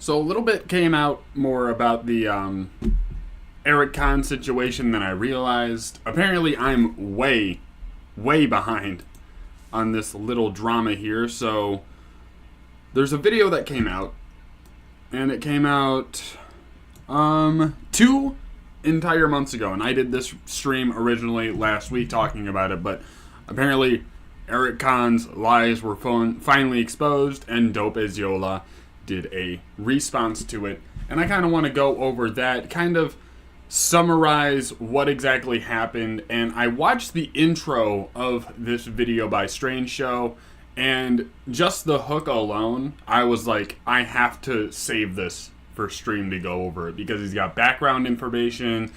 So a little bit came out more about the Erick Khan situation than I realized. Apparently I'm way behind on this little drama here. So there's a video that came out, and it came out 2 entire months ago, and I did this stream originally last week talking about it, but apparently Erick Khan's lies were finally exposed, and Dope as Yola did a response to it. And I kind of want to go over that, kind of summarize what exactly happened. And I watched the intro of this video by Strange Show, and just the hook alone, I was like, I have to save this for stream to go over it, because he's got background information.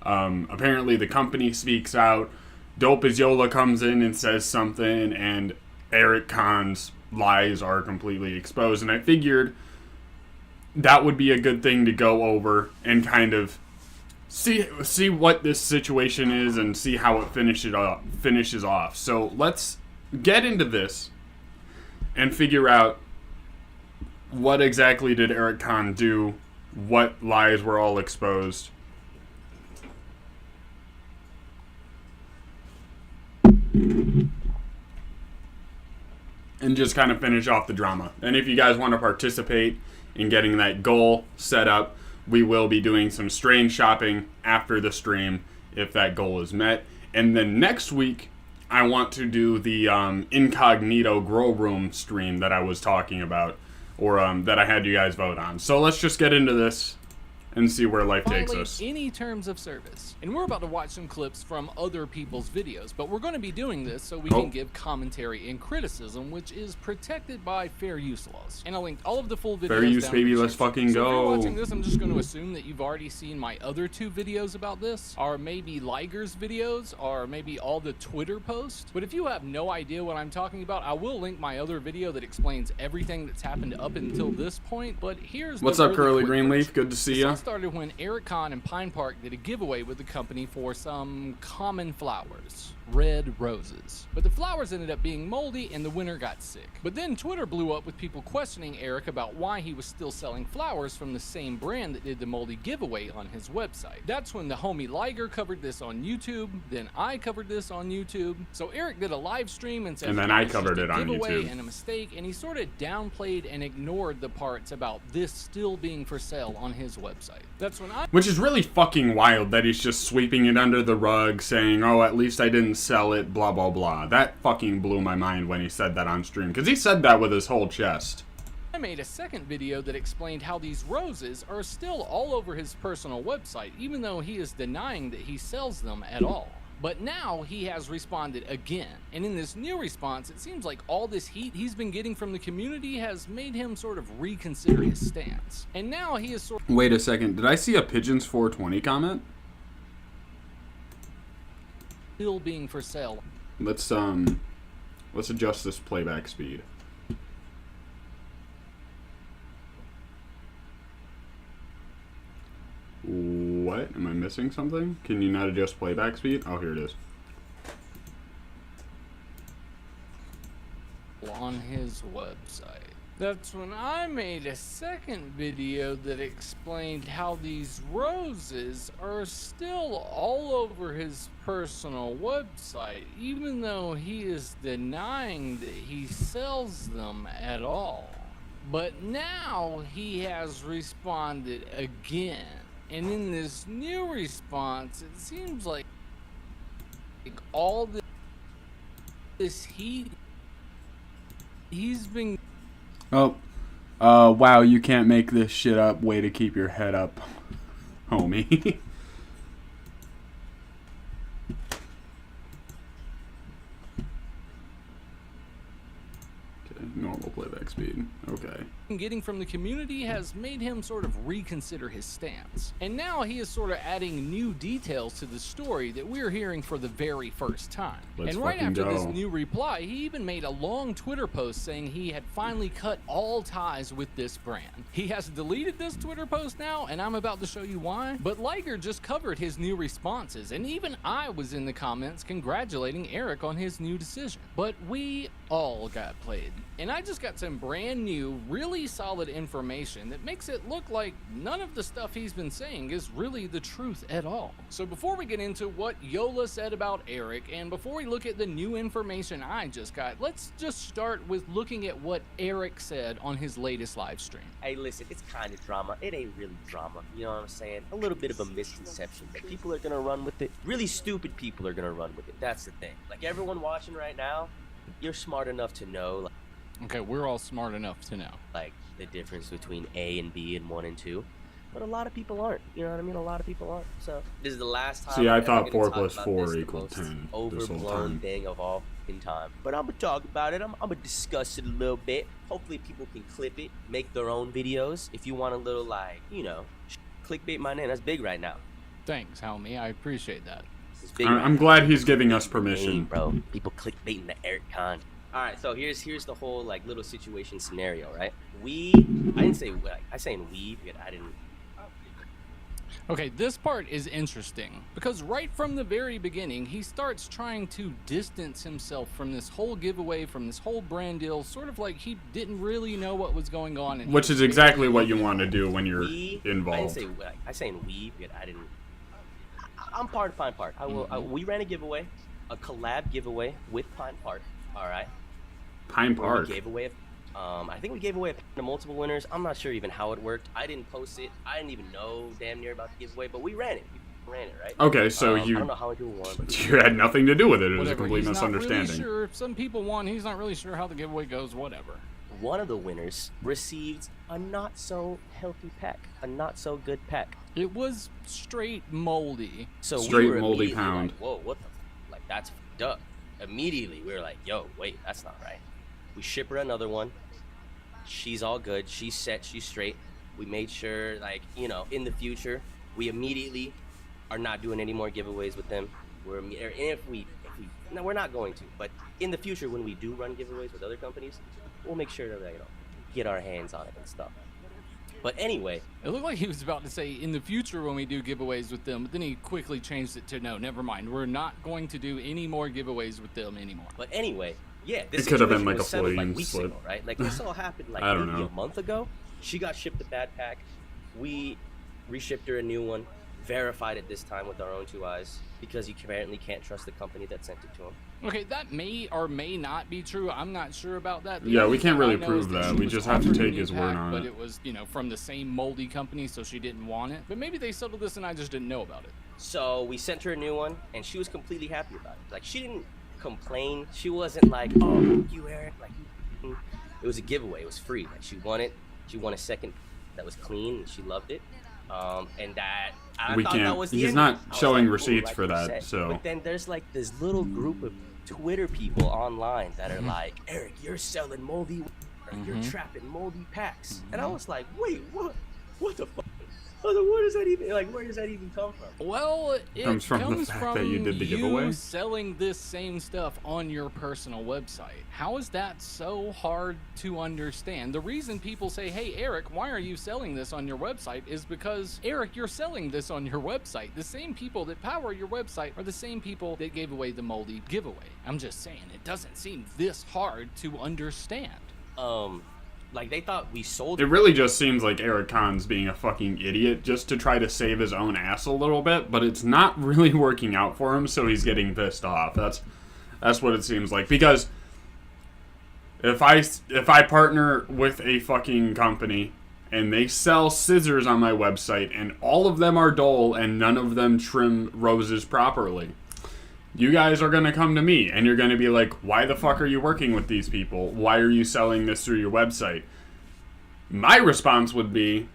Apparently the company speaks out, Dope as Yola comes in and says something, and Erick Khan's lies are completely exposed. And I figured that would be a good thing to go over and kind of see what this situation is and see how it finishes off. So let's get into this and figure out what exactly did Erick Khan do, what lies were all exposed. And just kind of finish off the drama. And if you guys want to participate in getting that goal set up, we will be doing some Strange shopping after the stream if that goal is met. And then next week, I want to do the incognito grow room stream that I was talking about, or that I had you guys vote on. So let's just get into this and see where life takes us. Any terms of service. And we're about to watch some clips from other people's videos, but we're going to be doing this so we can give commentary and criticism, which is protected by fair use laws. And I linked all of the full videos. Fair use, baby, let's fucking go. If you're watching this, I'm just going to assume that you've already seen my other 2 videos about this, or maybe Liger's videos, or maybe all the Twitter posts. But if you have no idea what I'm talking about, I will link my other video that explains everything that's happened up until this point. But here's what's up, Curly Greenleaf? Good to see ya. Started when Erick Khan and Pine Park did a giveaway with the company for some common flowers, red roses. But the flowers ended up being moldy and the winner got sick. But then Twitter blew up with people questioning Erick about why he was still selling flowers from the same brand that did the moldy giveaway on his website. That's when the homie Liger covered this on YouTube, then I covered this on YouTube. So Erick did a live stream and said, and then I covered it on YouTube. And a mistake, and he sort of downplayed and ignored the parts about this still being for sale on his website. That's when Which is really fucking wild that he's just sweeping it under the rug, saying, oh, at least I didn't sell it, blah, blah, blah. That fucking blew my mind when he said that on stream, because he said that with his whole chest. I made a second video that explained how these roses are still all over his personal website, even though he is denying that he sells them at all. But now he has responded again, and in this new response, it seems like all this heat he's been getting from the community has made him sort of reconsider his stance. And now he is sort of— Wait a second, did I see a Pigeons 420 comment? Still being for sale. Let's adjust this playback speed. What? Am I missing something? Can you not adjust playback speed? Oh, here it is. On his website. That's when I made a second video that explained how these roses are still all over his personal website, even though he is denying that he sells them at all. But now he has responded again. And in this new response, it seems like all this heat he's been... Oh, wow, you can't make this shit up. Way to keep your head up, homie. Normal playback speed. Okay. Getting from the community has made him sort of reconsider his stance. And now he is sort of adding new details to the story that we're hearing for the very first time. And right after this new reply, he even made a long Twitter post saying he had finally cut all ties with this brand. He has deleted this Twitter post now, and I'm about to show you why. But Liger just covered his new responses, and even I was in the comments congratulating Erick on his new decision. But we all got played. And I just got some some brand new, really solid information that makes it look like none of the stuff he's been saying is really the truth at all. So before we get into what Yola said about Erick, and before we look at the new information I just got, let's just start with looking at what Erick said on his latest live stream. Hey, listen, it's kind of drama. It ain't really drama. You know what I'm saying? A little bit of a misconception, but people are gonna run with it. Really stupid people are gonna run with it. That's the thing. Like, everyone watching right now, you're smart enough to know, like, Okay, we're all smart enough to know, like, the difference between A and B and 1 and 2. But a lot of people aren't. You know what I mean? A lot of people aren't. So this is the last time. See, I I'm thought ever 4 gonna plus talk 4 about this, equaled the most 10 this whole overblown time. thing of all in time. But I'm gonna talk about it. I'm gonna discuss it a little bit. Hopefully, people can clip it, make their own videos. If you want a little, like, you know, clickbait my name. That's big right now. Thanks, homie. I appreciate that. It's big. I'm glad he's giving us Hey, permission. bro. People clickbaiting the Erick Khan. All right, so here's the whole, like, little situation scenario, right? I didn't say, like, I saying we because I didn't. Okay, this part is interesting because right from the very beginning, he starts trying to distance himself from this whole giveaway, from this whole brand deal, sort of like he didn't really know what was going on. And Which is exactly what you want to do when you're I involved. didn't say, like, I saying we because I didn't. I'm part of Pine Park. We ran a giveaway, a collab giveaway with Pine Park. All right. Pine where Park. We gave away. I think we gave away to multiple winners. I'm not sure even how it worked. I didn't post it. I didn't even know damn near about the giveaway, but we ran it. We ran it, right? Okay, so I don't know how many people won. But you had nothing to do with it. It was a whatever. complete He's misunderstanding. Not really sure if some people won. He's not really sure how the giveaway goes. Whatever. One of the winners received a not so healthy pack, a not so good pack. It was straight moldy. So Straight we were moldy immediately pound. Like, whoa, what the? Like, that's fucked up. Immediately, we were like, yo, wait, that's not right. We ship her another one. She's all good. She's set. She's straight. We made sure, like, you know, in the future, we immediately are not doing any more giveaways with them. No, we're not going to. But in the future, when we do run giveaways with other companies, we'll make sure to, you know, get our hands on it and stuff. But anyway, It looked like he was about to say in the future when we do giveaways with them, but then he quickly changed it to no, never mind. We're not going to do any more giveaways with them anymore. yeah, this It could have been situation like a was settled, Freudian weeks slip. ago, right? Like, this all happened like I don't maybe know. a month ago. She got shipped a bad pack. We reshipped her a new one, verified it this time with our own 2 eyes, because you apparently can't trust the company that sent it to him. Okay, that may or may not be true. I'm not sure about that. The Yeah, only we can't thing really I know prove is that. she We was just have to offered a take new his word pack, on but it. it was, you know, from the same moldy company, so she didn't want it. But maybe they settled this and I just didn't know about it. So we sent her a new one, and she was completely happy about it. Like, she didn't complain. She wasn't like, oh, you, Erick. Like, it was a giveaway. It was free. Like, she won it. She won a second that was clean, and she loved it. And that I We thought can't- that was the he's end. not I was showing like, receipts like for you that, said. so- But then there's like this little group of Twitter people online that are like, Erick, you're selling moldy, you're trapping moldy packs, and I was like, wait, what? What the fuck? I was like, where does that even where does that even come from? Well, it Comes from the fact that you did the giveaway? selling this same stuff on your personal website. How is that so hard to understand? The reason people say, hey, Erick, why are you selling this on your website is because, Erick, you're selling this on your website. The same people that power your website are the same people that gave away the moldy giveaway. I'm just saying, it doesn't seem this hard to understand. Like, they thought we sold It really just seems like Erick Khan's being a fucking idiot just to try to save his own ass a little bit, but it's not really working out for him, so he's getting pissed off. That's what it seems like. Because if I partner with a fucking company and they sell scissors on my website and all of them are dull and none of them trim roses properly, you guys are going to come to me and you're going to be like, why the fuck are you working with these people? Why are you selling this through your website? My response would be,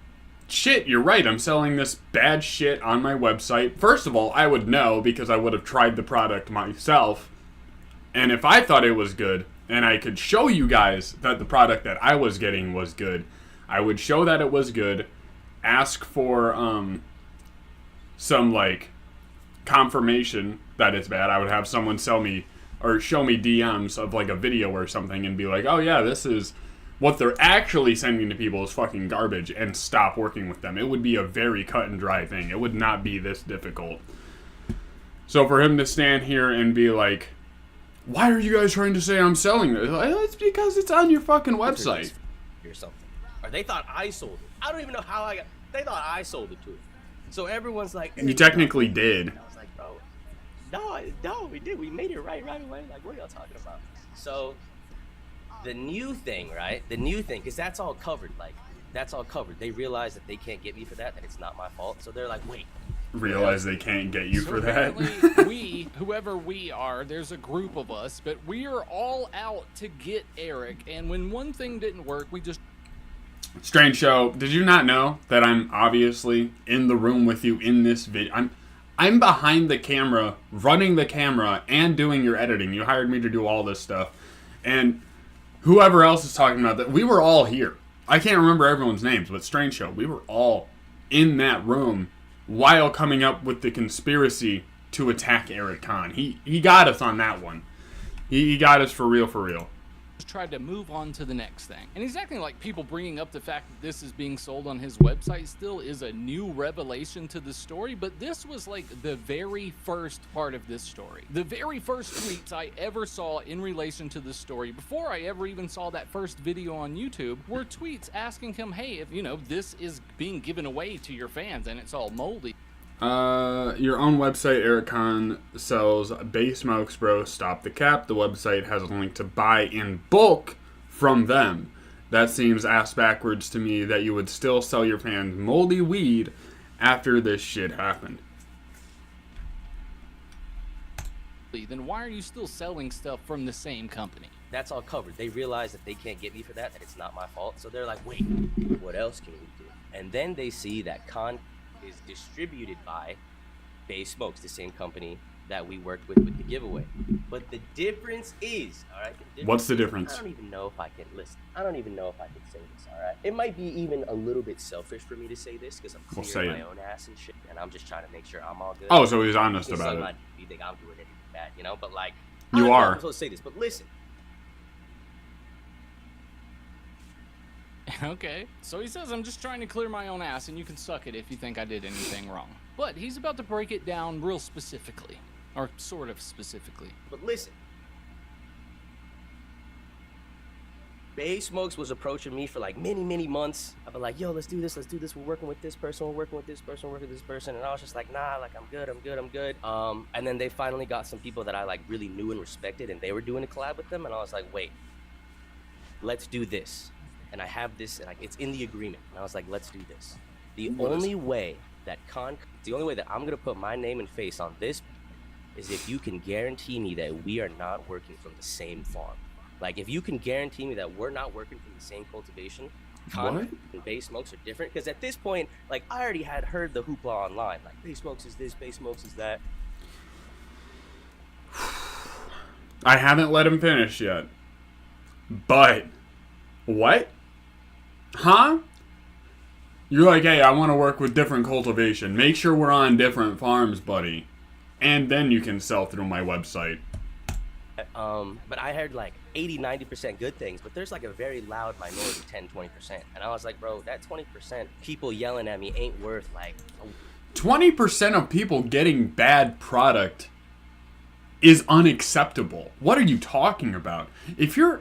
shit, you're right. I'm selling this bad shit on my website. First of all, I would know because I would have tried the product myself. And if I thought it was good and I could show you guys that the product that I was getting was good, I would show that it was good, ask for some like confirmation that it's bad. I would have someone sell me or show me DMs of like a video or something and be like, oh yeah, this is what they're actually sending to people is fucking garbage, and stop working with them. It would be a very cut and dry thing. It would not be this difficult. So for him to stand here and be like, why are you guys trying to say I'm selling this? Like, it's because it's on your fucking website. Or something. Or they thought I sold it. I don't even know how I got. They thought I sold it to them. So everyone's like, You technically did. And I was like, bro, no, we did. We made it right away. Like, what are y'all talking about? So the new thing, right? The new thing, because that's all covered. Like, that's all covered. They realize that they can't get me for that it's not my fault. So they're like, wait. Realize they can't get you So for that. we, whoever we are, there's a group of us, but we are all out to get Erick. And when one thing didn't work, we just... Strange Show, did you not know that I'm obviously in the room with you in this video? I'm behind the camera, running the camera, and doing your editing. You hired me to do all this stuff. And whoever else is talking about that, we were all here. I can't remember everyone's names, but Strange Show, we were all in that room while coming up with the conspiracy to attack Erick Khan. He got us on that one. He got us for real. tried to move on to the next thing. And he's acting like people bringing up the fact that this is being sold on his website still is a new revelation to the story, but this was like the very first part of this story. The very first tweets I ever saw in relation to this story, before I ever even saw that first video on YouTube, were tweets asking him, hey, if you know, this is being given away to your fans and it's all moldy. Your own website, Erick Khan sells Bay Smokes, bro. Stop the cap. The website has a link to buy in bulk from them. That seems ass backwards to me that you would still sell your fans moldy weed after this shit happened. Then why are you still selling stuff from the same company? That's all covered. They realize that they can't get me for that it's not my fault. So they're like, wait, what else can we do? And then they see that Khan is distributed by Bay Smokes, the same company that we worked with the giveaway. But the difference is, all right? What's the difference? I don't even know if I can listen. I don't even know if I can say this, all right? It might be even a little bit selfish for me to say this because I'm clearing my own ass and shit, and I'm just trying to make sure I'm all good. Oh, so he's honest about it. You think I'm doing anything bad, you know? But like, you are. I'm supposed to say this, but listen. Okay, so he says, I'm just trying to clear my own ass, and you can suck it if you think I did anything wrong. But he's about to break it down real specifically, or sort of specifically. But listen, Bay Smokes was approaching me for like many months. I've been like, yo, let's do this, we're working with this person, we're working with this person, and I was just like, nah, like I'm good. And then they finally got some people that I like really knew and respected, and they were doing a collab with them, and I was like, wait, let's do this. And I have this, like, it's in the agreement. And I was like, let's do this. The only way that I'm gonna put my name and face on this is if you can guarantee me that we are not working from the same farm. Like, if you can guarantee me that we're not working from the same cultivation, Con and Bay Smokes are different. Because at this point, like, I already had heard the hoopla online. Like, Bay Smokes is this, Bay Smokes is that. I haven't let him finish yet. But, what? Huh? You're like, hey, I want to work with different cultivation. Make sure we're on different farms, buddy. And then you can sell through my website. But I heard like 80-90% good things, but there's like a very loud minority 10-20%. And I was like, bro, that 20% people yelling at me ain't worth like 20% of people getting bad product is unacceptable. What are you talking about? If you're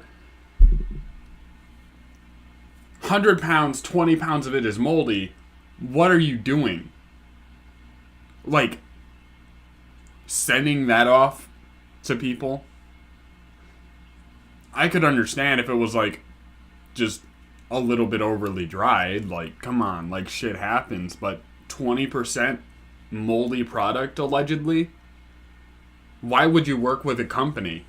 100 pounds, 20 pounds of it is moldy, what are you doing? Like, sending that off to people? I could understand if it was, like, just a little bit overly dried. Like, come on, like, shit happens. But 20% moldy product, allegedly? Why would you work with a company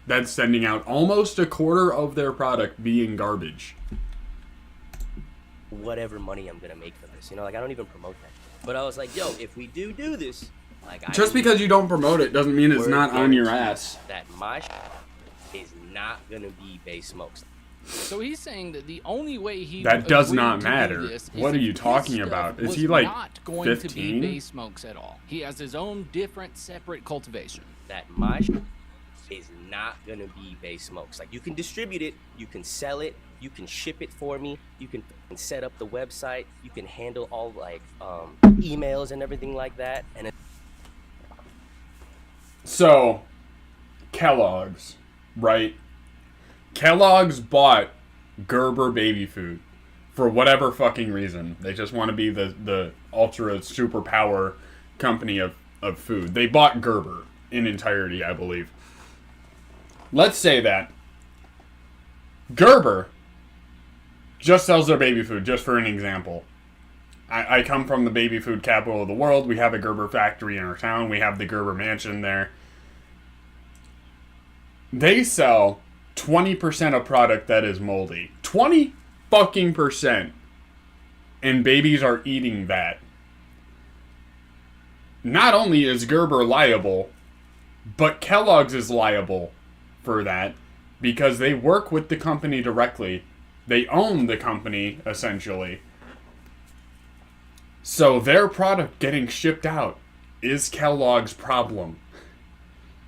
that's sending out almost a quarter of their product being garbage? Whatever money I'm gonna make from this, you know, like I don't even promote that. But I was like, yo, if we do this, like, just because you don't promote it doesn't mean it's not on your ass. That my is not gonna be Bay Smokes. So he's saying that the only way he that does not matter. What are you talking about? Is he like not going 15? To be Bay Smokes at all? He has his own different, separate cultivation. That my is not gonna be Bay Smokes. Like, you can distribute it, you can sell it, you can ship it for me, you can set up the website, you can handle all like emails and everything like that. And so Kellogg's, right? Kellogg's bought Gerber baby food for whatever fucking reason. They just want to be the ultra superpower company of food. They bought Gerber in entirety, I believe. Let's say that Gerber just sells their baby food, just for an example. I come from the baby food capital of the world. We have a Gerber factory in our town. We have the Gerber mansion there. They sell 20% of product that is moldy. 20 fucking percent. And babies are eating that. Not only is Gerber liable, but Kellogg's is liable for that because they work with the company directly. They own the company, essentially. So their product getting shipped out is Kellogg's problem.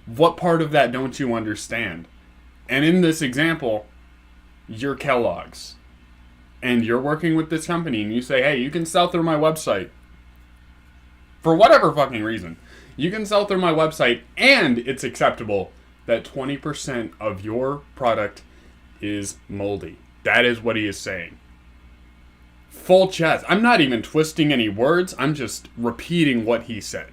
What part of that don't you understand? And in this example, you're Kellogg's. And you're working with this company and you say, hey, you can sell through my website. For whatever fucking reason. You can sell through my website and it's acceptable that 20% of your product is moldy. That is what he is saying. Full chest. I'm not even twisting any words. I'm just repeating what he said.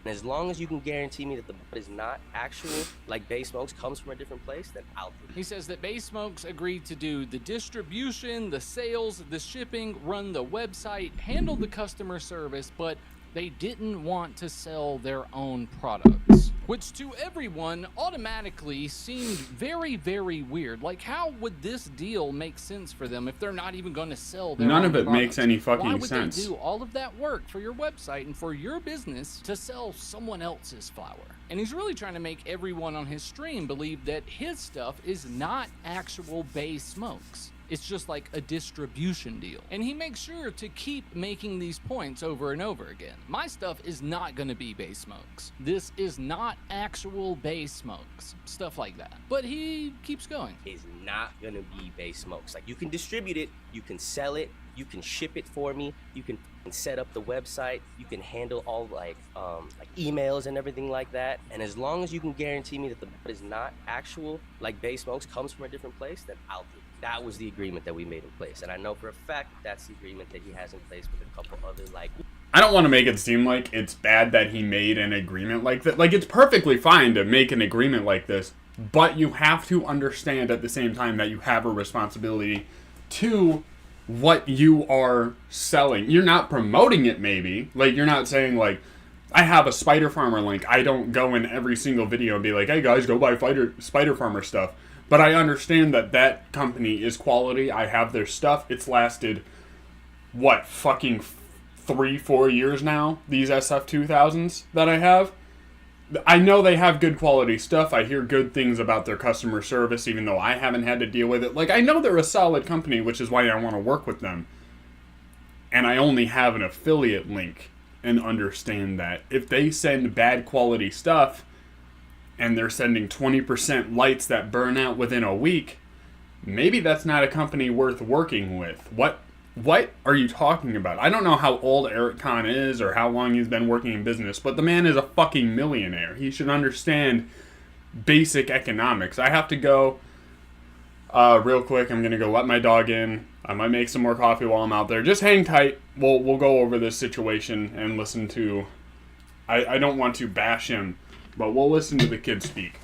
And as long as you can guarantee me that the bud is not actual, like Bay Smokes comes from a different place, then I'll do it. He says that Bay Smokes agreed to do the distribution, the sales, the shipping, run the website, handle the customer service, but they didn't want to sell their own products. Which to everyone automatically seemed very, very weird. Like, how would this deal make sense for them if they're not even going to sell their own None of it products? makes any fucking Why would sense. they do all of that work for your website and for your business to sell someone else's flour? And he's really trying to make everyone on his stream believe that his stuff is not actual Bay Smokes. It's just like a distribution deal. And he makes sure to keep making these points over and over again. My stuff is not going to be Bay Smokes. This is not actual Bay Smokes. Stuff like that. But he keeps going. Is not gonna be Bay Smokes. Like, you can distribute it, you can sell it, you can ship it for me, you can set up the website, you can handle all like emails and everything like that. And as long as you can guarantee me that the bud is not actual, like Bay Smokes comes from a different place, then I'll do it. That was the agreement that we made in place. And I know for a fact that's the agreement that he has in place with a couple other, like... I don't want to make it seem like it's bad that he made an agreement like that. Like, it's perfectly fine to make an agreement like this, but you have to understand at the same time that you have a responsibility to what you are selling. You're not promoting it, maybe. Like, you're not saying, like, I have a Spider Farmer link. I don't go in every single video and be like, hey guys, go buy Spider Farmer stuff. But I understand that that company is quality. I have their stuff. It's lasted, what, fucking 3-4 years now? These SF2000s that I have. I know they have good quality stuff. I hear good things about their customer service, even though I haven't had to deal with it. Like, I know they're a solid company, which is why I want to work with them. And I only have an affiliate link and understand that. If they send bad quality stuff, and they're sending 20% lights that burn out within a week, maybe that's not a company worth working with. What are you talking about? I don't know how old Erick Kahn is or how long he's been working in business, but the man is a fucking millionaire. He should understand basic economics. I have to go real quick. I'm going to go let my dog in. I might make some more coffee while I'm out there. Just hang tight. We'll go over this situation and listen to... I don't want to bash him, but we'll listen to the kid speak.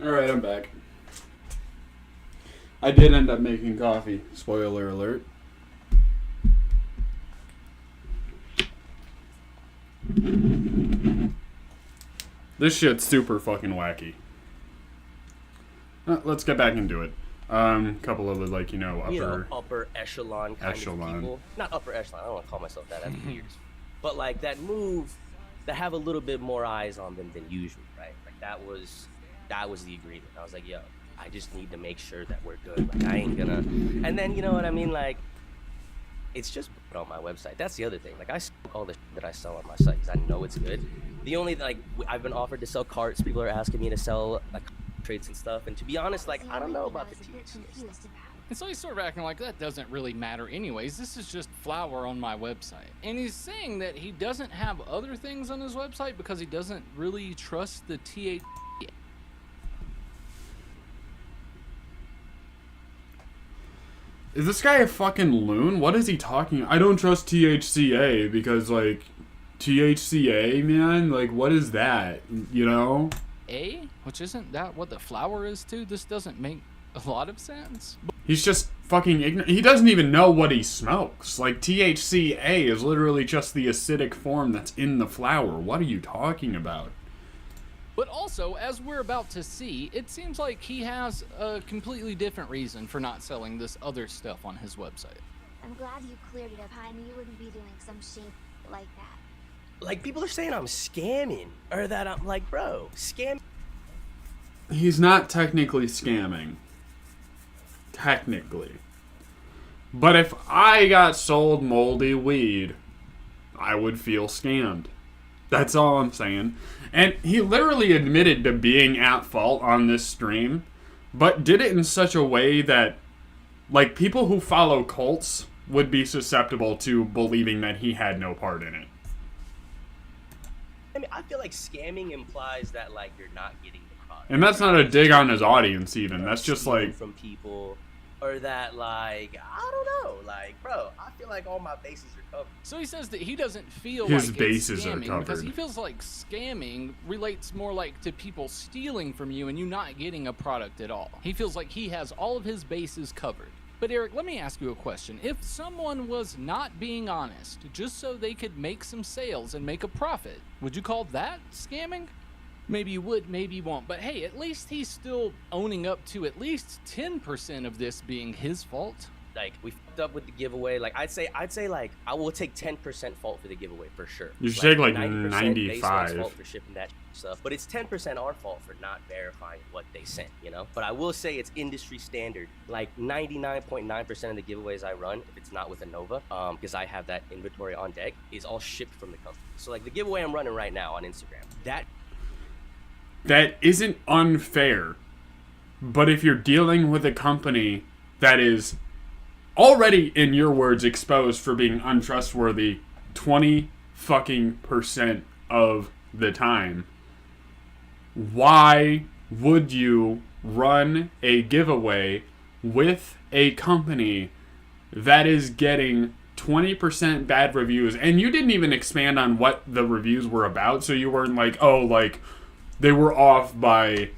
Alright, I'm back. I did end up making coffee. Spoiler alert. This shit's super fucking wacky. Let's get back into it. Couple of like, upper echelon kind of people. Not upper echelon. I don't want to call myself that. That's weird. But like that move, that have a little bit more eyes on them than usual, right? Like that was the agreement. I was like, yo, I just need to make sure that we're good. Like I ain't gonna. And then you know what I mean? Like it's just put on my website. That's the other thing. Like I sell all the shit that I sell on my site because I know it's good. The only like I've been offered to sell carts. People are asking me to sell like traits and stuff. And to be honest, like I don't know about the THC stuff. And so he's sort of acting like that doesn't really matter anyways. This is just flour on my website. And he's saying that he doesn't have other things on his website because he doesn't really trust the THC. Is this guy a fucking loon? What is he talking? I don't trust THCA because, like, THCA, man? Like, what is that? You know? Which isn't that what the flour is too? This doesn't make a lot of sense. He's just fucking ignorant. He doesn't even know what he smokes. Like, THCA is literally just the acidic form that's in the flour. What are you talking about? But also, as we're about to see, it seems like he has a completely different reason for not selling this other stuff on his website. I'm glad you cleared it up. I knew you wouldn't be doing some shit like that. Like, people are saying I'm scamming. Or that I'm like, bro, scam. He's not technically scamming. Technically. But if I got sold moldy weed, I would feel scammed. That's all I'm saying. And he literally admitted to being at fault on this stream, but did it in such a way that, like, people who follow cults would be susceptible to believing that he had no part in it. I mean, I feel like scamming implies that, like, you're not getting the product. And that's not a dig on his audience, even. That's just, like... from people, or that, like, I don't know. Like, bro, I feel like all my bases are covered. So he says that he doesn't feel his like bases it's are scamming covered because he feels like scamming relates more like to people stealing from you and you not getting a product at all. He feels like he has all of his bases covered. But Eric, let me ask you a question. If someone was not being honest just so they could make some sales and make a profit, would you call that scamming? Maybe you would, maybe you won't. But hey, at least he's still owning up to at least 10% of this being his fault. Like, we fucked up with the giveaway. Like, I'd say like I will take 10% fault for the giveaway for sure. You should take like 90% 95. fault for shipping that stuff, but it's 10% our fault for not verifying what they sent, you know? But I will say it's industry standard. Like 99.9% of the giveaways I run, if it's not with a Nova, because I have that inventory on deck, is all shipped from the company. So like the giveaway I'm running right now on Instagram, that isn't unfair. But if you're dealing with a company that is already, in your words, exposed for being untrustworthy 20% of the time, why would you run a giveaway with a company that is getting 20% bad reviews? And you didn't even expand on what the reviews were about, so you weren't like, oh, like, they were off by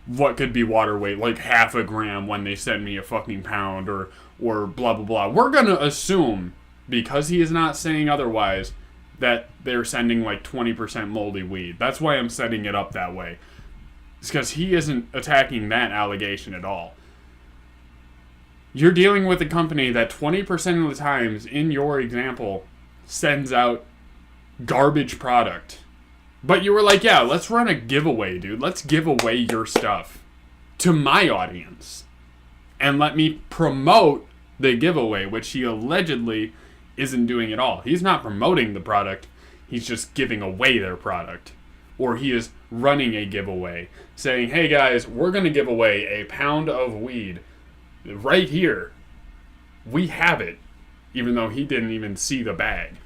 what could be water weight, like half a gram when they sent me a fucking pound, or blah, blah, blah. We're going to assume, because he is not saying otherwise, that they're sending like 20% moldy weed. That's why I'm setting it up that way. It's because he isn't attacking that allegation at all. You're dealing with a company that 20% of the times, in your example, sends out garbage product. But you were like, yeah, let's run a giveaway, dude. Let's give away your stuff to my audience. And let me promote the giveaway, which he allegedly isn't doing at all. He's not promoting the product. He's just giving away their product. Or he is running a giveaway, saying, hey guys, we're going to give away a pound of weed right here. We have it. Even though he didn't even see the bag.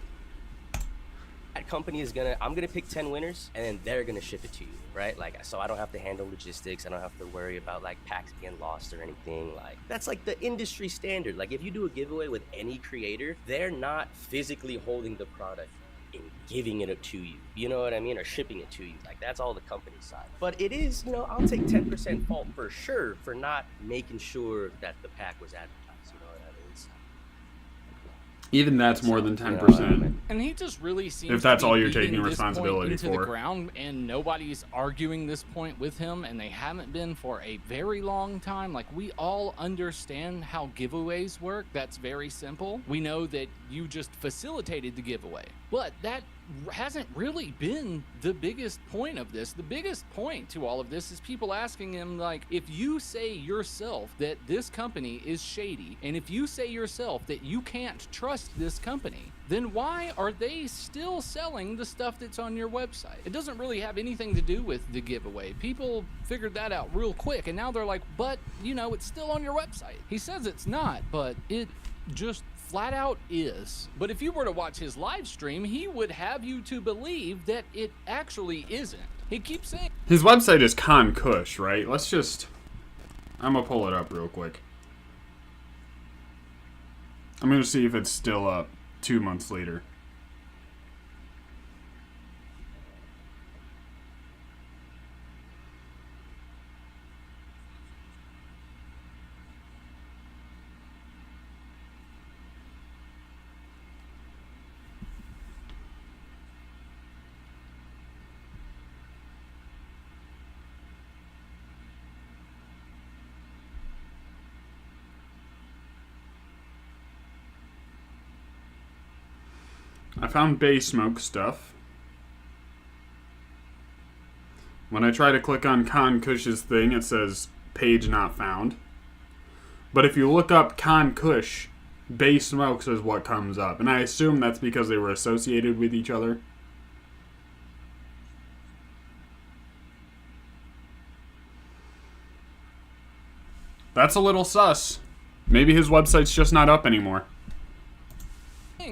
that company is I'm gonna pick 10 winners and then they're gonna ship it to you, right? Like, so I don't have to handle logistics. I don't have to worry about like packs getting lost or anything. Like, that's like the industry standard. Like, if you do a giveaway with any creator, they're not physically holding the product in giving it to you. You know what I mean? Or shipping it to you. Like, that's all the company side. But it is, you know, I'll take 10% fault for sure for not making sure that the pack was advertised. You know what I mean? Even that's more than You know, 10%. And he just really seems If that's to be all you're beating taking this responsibility point into for. the ground, and nobody's arguing this point with him, and they haven't been for a very long time. Like, we all understand how giveaways work. That's very simple. We know that you just facilitated the giveaway, but that hasn't really been the biggest point of this. The biggest point to all of this is people asking him, like, if you say yourself that this company is shady, and if you say yourself that you can't trust this company, then why are they still selling the stuff that's on your website? It doesn't really have anything to do with the giveaway. People figured that out real quick, and now they're like, but, you know, it's still on your website. He says it's not, but it just flat out is. But if you were to watch his live stream, he would have you to believe that it actually isn't. He keeps saying His website is Con Kush, right? I'm gonna pull it up real quick. I'm gonna see if it's still up 2 months later. I found Bay Smoke stuff. When I try to click on Con Kush's thing, it says page not found. But if you look up Con Kush, Bay Smokes is what comes up. And I assume that's because they were associated with each other. That's a little sus. Maybe his website's just not up anymore.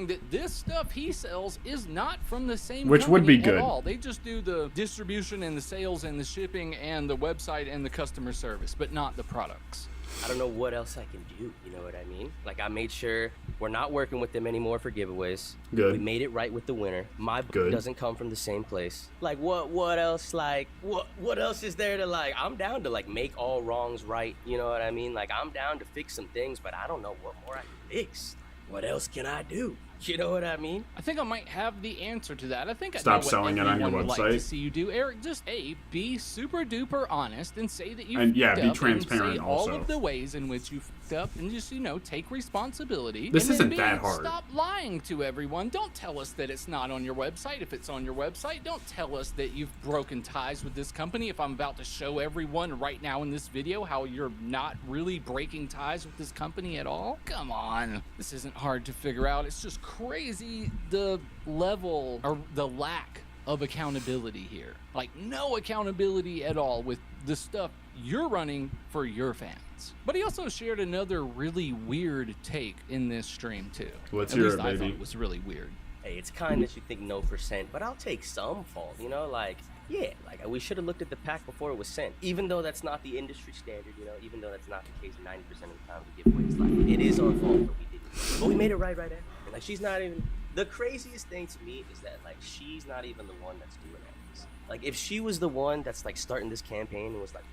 that this stuff he sells is not from the same Which would company be good. at all. They just do the distribution and the sales and the shipping and the website and the customer service, but not the products. I don't know what else I can do, you know what I mean? Like, I made sure we're not working with them anymore for giveaways. Good. We made it right with the winner. My book Good. doesn't come from the same place. Like, what else, like, what else is there to, like, I'm down to, like, make all wrongs right, you know what I mean? Like, I'm down to fix some things, but I don't know what more I can fix. What else can I do? You know what I mean? I think I might have the answer to that. I think I Stop know what selling it on your everyone would like to website. see you do. Eric, just be super duper honest and say that you And, yeah, fucked be up transparent and say also. all of the ways in which you fucked up and just, take responsibility. This and then isn't that hard. Stop lying to everyone. Don't tell us that it's not on your website if it's on your website. Don't tell us that you've broken ties with this company if I'm about to show everyone right now in this video how you're not really breaking ties with this company at all. Come on. This isn't hard to figure out. It's just crazy the level or the lack of accountability here. Like, no accountability at all with the stuff you're running for your fans. But he also shared another really weird take in this stream too. Let's At hear least it, I thought baby. it was really weird. Hey, it's kind that you think no %, but I'll take some fault, like, yeah, like, we should have looked at the pack before it was sent, even though that's not the industry standard, even though that's not the case 90% of the time we giveaways. Like, it is our fault that we didn't. But we made it right after. Like, she's not even, the craziest thing to me is that, like, she's not even the one that's doing that. Like, if she was the one that's, like, starting this campaign and was like,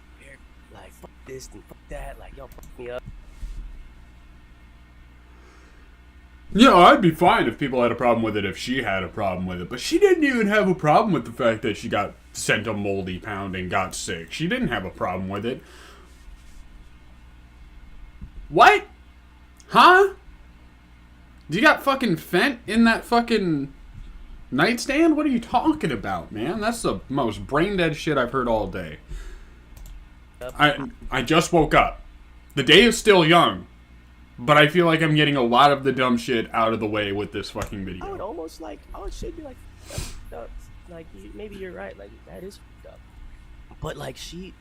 fuck this and fuck that, like, y'all fuck me up. Yeah, I'd be fine if people had a problem with it if she had a problem with it. But she didn't even have a problem with the fact that she got sent a moldy pound and got sick. She didn't have a problem with it. What? Huh? Do you got fucking Fent in that fucking nightstand? What are you talking about, man? That's the most brain-dead shit I've heard all day. I just woke up. The day is still young. But I feel like I'm getting a lot of the dumb shit out of the way with this fucking video. I would almost like, it should be like, like, maybe you're right, like, that is fucked up. But, like, she's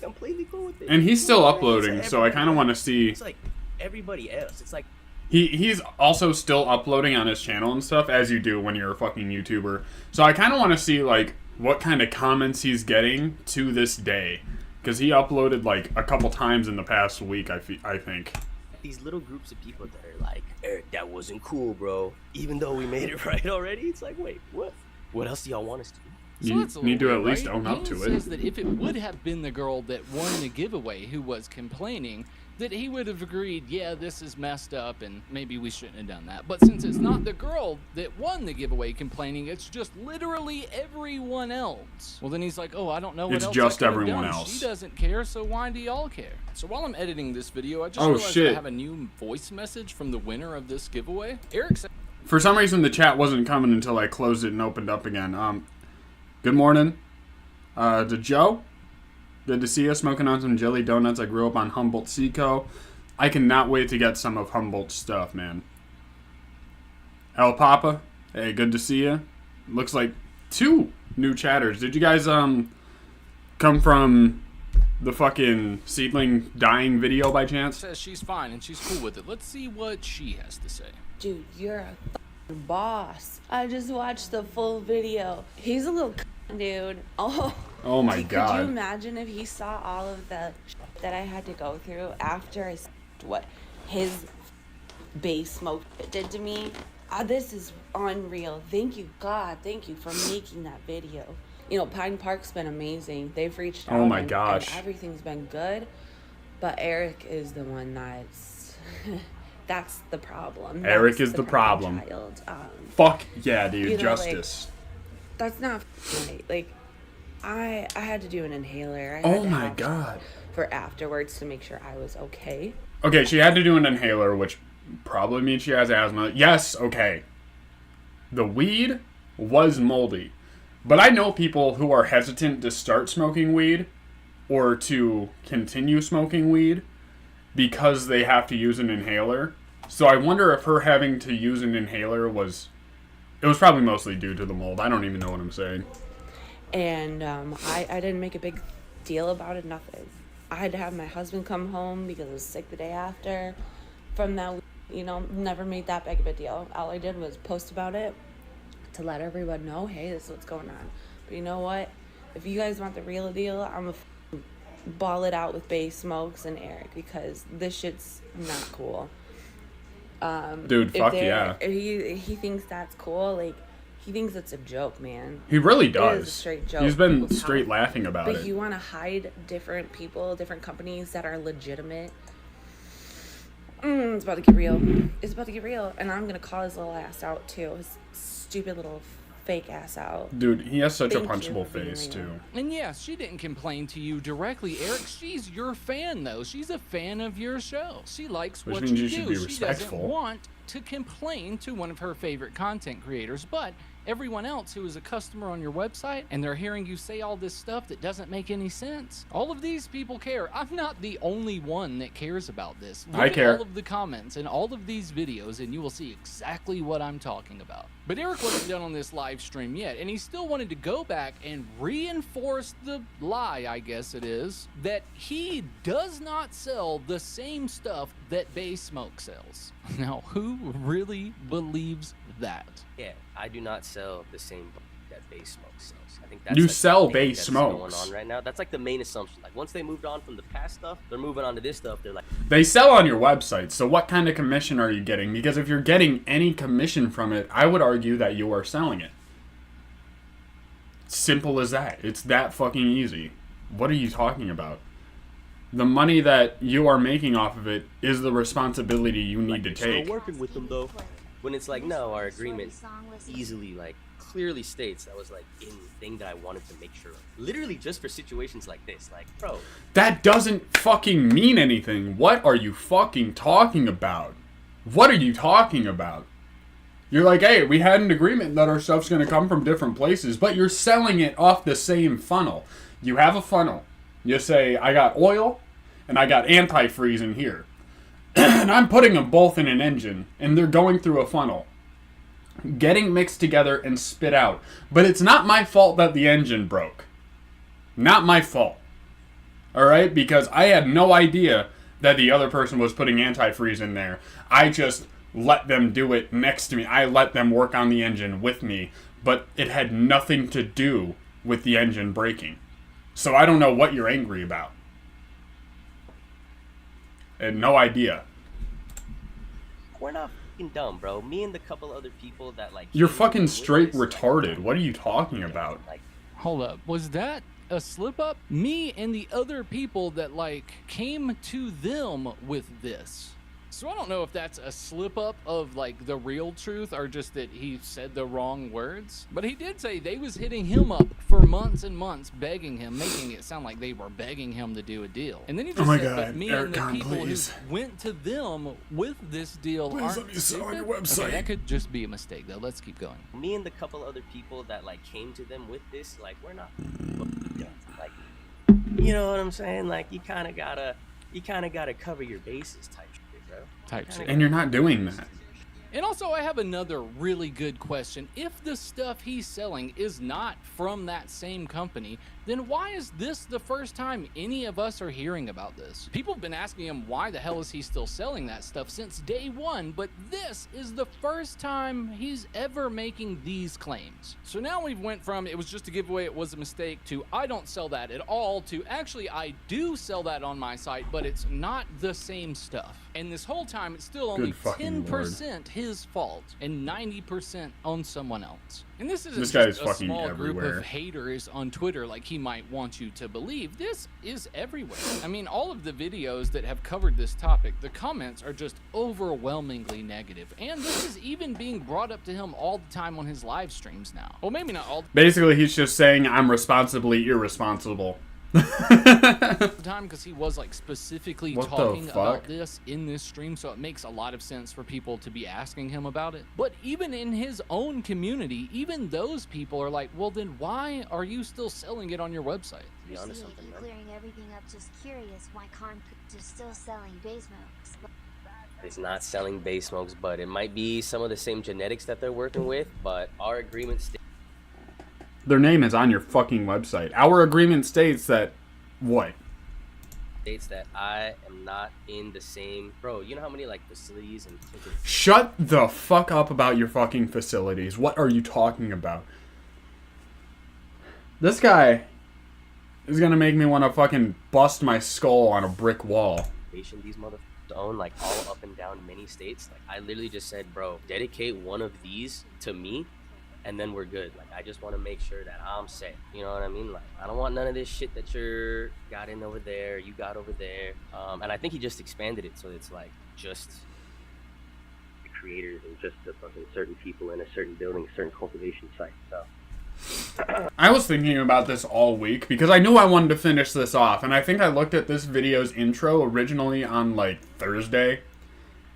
completely cool with it. And he's still You know what I mean? uploading, so I kind of want to see. It's like everybody else. It's like, He's also still uploading on his channel and stuff, as you do when you're a fucking YouTuber. So I kind of want to see, like, what kind of comments he's getting to this day. Because he uploaded, like, a couple times in the past week, I think. these little groups of people that are like, Eric, that wasn't cool, bro. Even though we made it right already, it's like, wait, what? What else do y'all want us to do? You that's a need to little at weird, least right? own up Haynes to says it. that if it would have been the girl that won the giveaway who was complaining, that he would have agreed, yeah, this is messed up and maybe we shouldn't have done that. But since it's not the girl that won the giveaway complaining, it's just literally everyone else. Well, then he's like, oh, I don't know what It's else just I could've everyone done. else. She doesn't care, so why do y'all care? So while I'm editing this video, I just Oh, realized shit. I have a new voice message from the winner of this giveaway. Eric said, For some reason, the chat wasn't coming until I closed it and opened up again. Good morning to Joe. Good to see you. Smoking on some jelly donuts. I grew up on Humboldt Seco. I cannot wait to get some of Humboldt's stuff, man. El Papa. Hey, good to see you. Looks like 2 new chatters. Did you guys come from the fucking seedling dying video by chance? says she's fine and she's cool with it. Let's see what she has to say. Dude, you're a boss. I just watched the full video. He's a little dude. Oh my god. Could you imagine if he saw all of the that I had to go through after I what his base smoke did to me? This is unreal. Thank you, God. Thank you for making that video. You know, Pine Park's been amazing. They've reached out. Oh my and gosh. everything's been good. But Eric is the one that's that's the problem. Eric That's is the problem. Child. Fuck yeah, dude. you know, Justice. That's not right. Like, I had to do an inhaler. I had Oh to my have god. for afterwards to make sure I was okay. Okay, she had to do an inhaler, which probably means she has asthma. Yes, okay. The weed was moldy. But I know people who are hesitant to start smoking weed or to continue smoking weed because they have to use an inhaler. So I wonder if her having to use an inhaler was... It was probably mostly due to the mold. I don't even know what I'm saying. And I didn't make a big deal about it, nothing. I had to have my husband come home because I was sick the day after. From that, never made that big of a deal. All I did was post about it to let everyone know, hey, this is what's going on. But you know what? If you guys want the real deal, I'm going to ball it out with Bay Smokes and Eric because this shit's not cool. Dude, fuck yeah. If he thinks that's cool, like, he thinks it's a joke, man. He really It is a does. straight joke. He's been People straight talk. laughing about But it. you want to hide different people, different companies that are legitimate. It's about to get real. It's about to get real. And I'm going to call his little ass out, too. His stupid little fake ass out. Dude, he has such Thank a you punchable for being face, real. too. And yes, she didn't complain to you directly, Eric. She's your fan, though. She's a fan of your show. She likes Which what means you you should do. be She respectful. doesn't want to complain to one of her favorite content creators, but everyone else who is a customer on your website and they're hearing you say all this stuff that doesn't make any sense. All of these people care. I'm not the only one that cares about this. Look I at care. all of the comments in all of these videos and you will see exactly what I'm talking about. But Eric wasn't done on this live stream yet, and he still wanted to go back and reinforce the lie, I guess it is, that he does not sell the same stuff that Bay Smoke sells. Now, who really believes that? Yeah, I do not sell the same that Bay Smoke sells. I think that's You like the sell thing Bay that's Smokes. going on right now. That's like the main assumption. Like once they moved on from the past stuff, they're moving on to this stuff. They're like, They sell on your website, so what kind of commission are you getting? Because if you're getting any commission from it, I would argue that you are selling it. Simple as that. It's that fucking easy. What are you talking about? The money that you are making off of it is the responsibility you need to you're still take. working with them though. When it's like, no, our agreement easily like clearly states that was like in the thing that I wanted to make sure of. Literally just for situations like this. Like, bro, That doesn't fucking mean anything. What are you fucking talking about? What are you talking about? You're like, hey, we had an agreement that our stuff's going to come from different places, but you're selling it off the same funnel. You have a funnel. You say, I got oil and I got antifreeze in here. And I'm putting them both in an engine, and they're going through a funnel, getting mixed together and spit out. But it's not my fault that the engine broke. Not my fault. Alright? Because I had no idea that the other person was putting antifreeze in there. I just let them do it next to me. I let them work on the engine with me. But it had nothing to do with the engine breaking. So I don't know what you're angry about. I had no idea. we're not fucking dumb, bro. Me and the couple other people that like. You're came fucking with straight this, like, retarded. What are you talking about? Like, Hold up. Was that a slip up? Me and the other people that like came to them with this. So I don't know if that's a slip up of like the real truth or just that he said the wrong words. But he did say they was hitting him up for months and months, begging him, making it sound like they were begging him to do a deal. And then he just my said, God, but me Erick and the Kahn, people please. who went to them with this deal Please aren't let me sell on your stupid? website. Okay, that could just be a mistake though. Let's keep going. me and the couple other people that like came to them with this, like, we're not fucking dumb. Like, you know what I'm saying? Like, you kind of gotta cover your bases type shit, bro. Type shit. And you're not doing that. And also, I have another really good question. If the stuff he's selling is not from that same company, then why is this the first time any of us are hearing about this? People have been asking him why the hell is he still selling that stuff since day one, but this is the first time he's ever making these claims. So now we've went from it was just a giveaway, it was a mistake, to I don't sell that at all, to actually I do sell that on my site, but it's not the same stuff. And this whole time, it's still only Good fucking 10% his fault and 90% on someone else. And this isn't This guy just is a fucking small group everywhere. of haters on Twitter like he might want you to believe. This is everywhere. I mean, all of the videos that have covered this topic, the comments are just overwhelmingly negative. And this is even being brought up to him all the time on his live streams now. Well, maybe not all Basically, he's just saying I'm responsibly irresponsible. the time because he was like specifically What the talking about fuck? this in this stream, so it makes a lot of sense for people to be asking him about it. But even in his own community, even those people are like, well, then why are you still selling it on your website? To be honest, See, something, you man. clearing everything up, just curious why is still selling base smokes. It's not selling base smokes, but it might be some of the same genetics that they're working with, but our agreement Their name is on your fucking website. Our agreement states that what? states that I am not in the same. Bro, you know how many like facilities and Shut the fuck up about your fucking facilities. What are you talking about? This guy is gonna make me want to fucking bust my skull on a brick wall. these motherfuckers own, like all up and down many states. Like, I literally just said, bro, dedicate one of these to me, and then we're good. Like, I just want to make sure that I'm set. You know what I mean? Like, I don't want none of this shit that you're got in over there, you got over there. And I think he just expanded it so it's like just the creators and just the fucking certain people in a certain building, certain cultivation site. So I was thinking about this all week because I knew I wanted to finish this off, and I think I looked at this video's intro originally on like Thursday,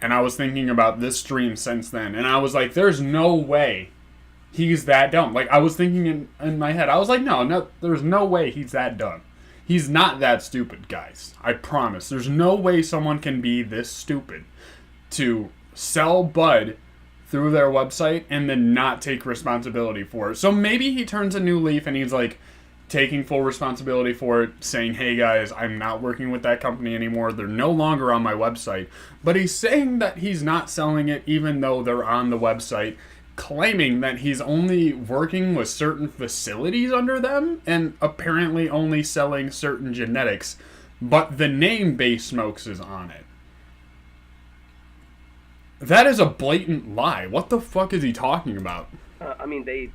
and I was thinking about this stream since then, and I was like, there's no way he's that dumb. Like, I was thinking in my head, I was like, no, there's no way he's that dumb. He's not that stupid, guys. I promise. There's no way someone can be this stupid to sell bud through their website and then not take responsibility for it. So maybe he turns a new leaf and he's like taking full responsibility for it, saying, hey guys, I'm not working with that company anymore. They're no longer on my website. But he's saying that he's not selling it even though they're on the website, claiming that he's only working with certain facilities under them and apparently only selling certain genetics, but the name Base Smokes is on it. That is a blatant lie. What the fuck is he talking about? I mean, they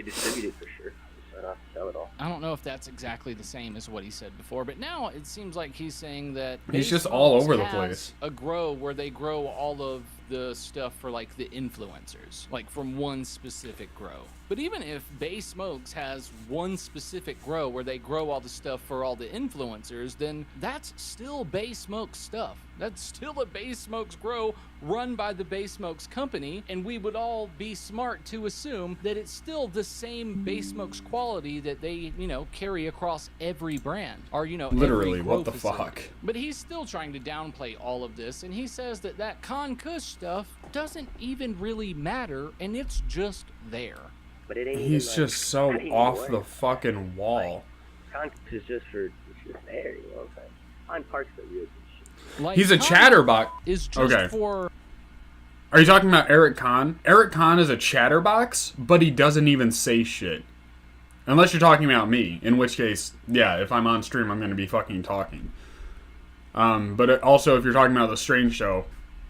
distribute it for sure. I don't have to sell it all. I don't know if that's exactly the same as what he said before, but now it seems like he's saying that He's Base just all Smokes over the has place. A grow where they grow all of the stuff for like the influencers, like from one specific grow. But even if Base Smokes has one specific grow where they grow all the stuff for all the influencers, then that's still Base Smokes stuff. That's still a Base Smokes grow run by the Base Smokes company, and we would all be smart to assume that it's still the same Base Smokes quality that they, carry across every brand, or, Literally, every grow what the facility. fuck? But he's still trying to downplay all of this, and he says that Con Kush stuff doesn't even really matter, and it's just there. But it ain't He's even, just so not even off worth the it. fucking wall. Context is just it's just there, you know what I'm saying? Find parts that real good shit. Like, He's a Con chatterbox. is just Okay. for Are you talking about Erick Kahn? Erick Kahn is a chatterbox, but he doesn't even say shit. Unless you're talking about me, in which case, yeah, if I'm on stream, I'm going to be fucking talking. But also, if you're talking about The Strange Show,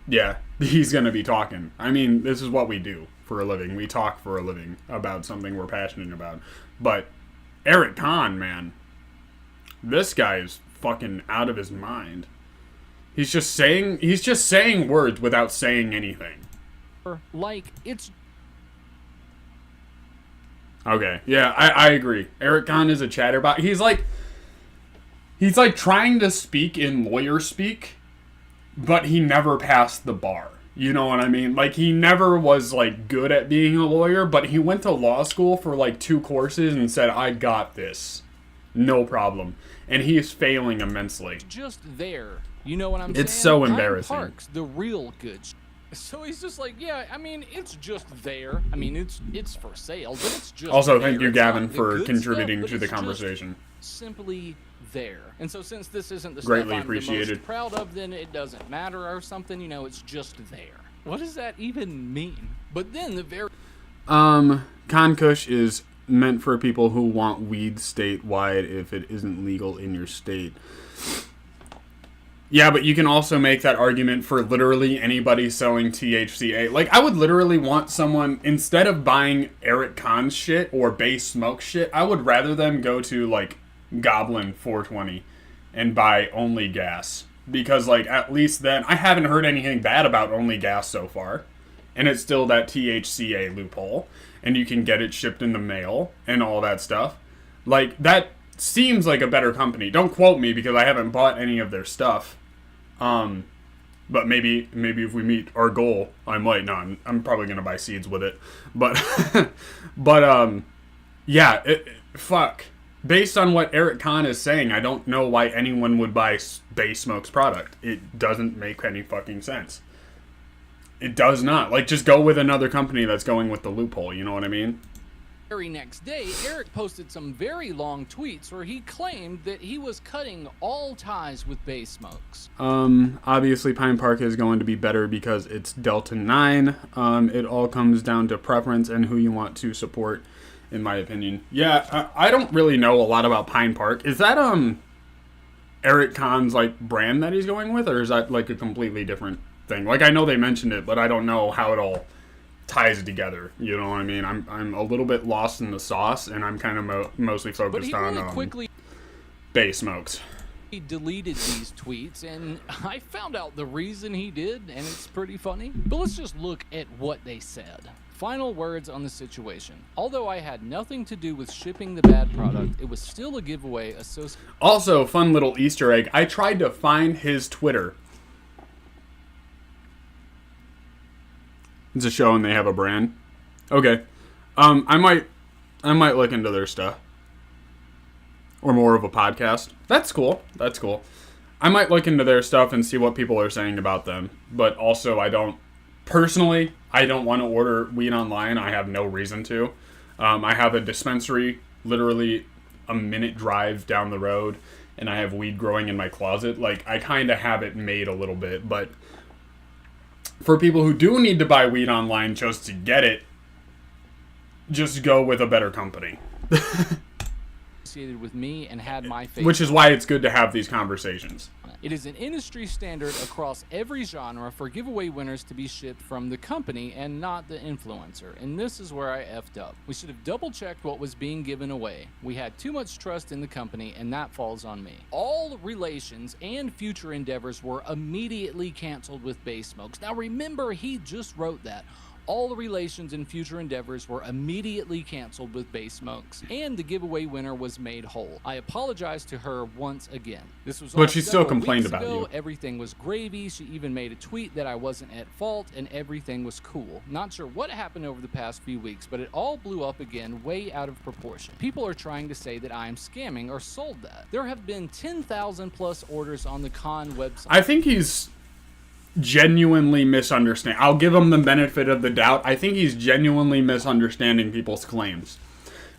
yeah, he's going to be talking. I mean, this is what we do for a living. We talk for a living about something we're passionate about. But Erick Kahn, man, this guy is fucking out of his mind. He's just saying words without saying anything. Like, it's... Okay, yeah, I agree. Erick Kahn is a chatterbox. He's like trying to speak in lawyer speak, but he never passed the bar. You know what I mean? Like, he never was, like, good at being a lawyer, but he went to law school for, like, 2 courses and said, I got this. No problem. And he is failing immensely. Just there. You know what I'm saying? It's so embarrassing. Park's the real good So he's just like, yeah, I mean, it's just there. I mean, it's for sale, but it's just also, there. thank you, It's Gavin, not the for good contributing stuff, to the it's just conversation. Simply there. And so since this isn't the Greatly stuff I'm the appreciated. most proud of, then it doesn't matter or something. You know, it's just there. What does that even mean? But then the very... Con Kush is meant for people who want weed statewide if it isn't legal in your state. Yeah, but you can also make that argument for literally anybody selling THCA. Like, I would literally want someone, instead of buying Erick Kahn's shit or Base Smoke shit, I would rather them go to, like, Goblin 420 and buy Only Gas. Because, like, at least then, I haven't heard anything bad about Only Gas so far. And it's still that THCA loophole. And you can get it shipped in the mail and all that stuff. Like, that seems like a better company. Don't quote me because I haven't bought any of their stuff. But maybe if we meet our goal, I might not. I'm probably gonna buy seeds with it. But, yeah, fuck. Based on what Erick Kahn is saying, I don't know why anyone would buy Base Smoke's product. It doesn't make any fucking sense. It does not. Like, just go with another company that's going with the loophole. You know what I mean? very next day, Erick posted some very long tweets where he claimed that he was cutting all ties with Bay Smokes. Obviously Pine Park is going to be better because it's Delta 9. It all comes down to preference and who you want to support, in my opinion. Yeah, I don't really know a lot about Pine Park. Is that, Erick Kahn's, like, brand that he's going with, or is that, like, a completely different thing? Like, I know they mentioned it, but I don't know how it all ties together. You know what I mean? I'm a little bit lost in the sauce, and I'm kind of mostly focused on quickly Bay Smokes. He deleted these tweets, and I found out the reason he did, and it's pretty funny. But let's just look at what they said. Final words on the situation. Although I had nothing to do with shipping the bad product, it was still a giveaway associated. Also, fun little Easter egg. I tried to find his Twitter. It's a show and they have a brand. Okay. I might look into their stuff. Or more of a podcast. That's cool. That's cool. I might look into their stuff and see what people are saying about them. But also, I don't want to order weed online. I have no reason to. I have a dispensary literally a minute drive down the road, and I have weed growing in my closet. Like, I kind of have it made a little bit, but for people who do need to buy weed online just to get it, just go with a better company. Associated with me and had my face. Which is why it's good to have these conversations. It is an industry standard across every genre for giveaway winners to be shipped from the company and not the influencer. And this is where I effed up. We should have double checked what was being given away. We had too much trust in the company, and that falls on me. All relations and future endeavors were immediately canceled with Bay Smokes. Now remember, he just wrote that. All the relations and future endeavors were immediately canceled with Bay Smokes, and the giveaway winner was made whole. I apologize to her once again. This was but she still complained about you. Everything was gravy. She even made a tweet that I wasn't at fault and everything was cool. Not sure what happened over the past few weeks, but it all blew up again way out of proportion. People are trying to say that I am scamming or sold that. There have been 10,000 plus orders on the con website. I think he's genuinely misunderstanding. I'll give him the benefit of the doubt. I think he's genuinely misunderstanding people's claims.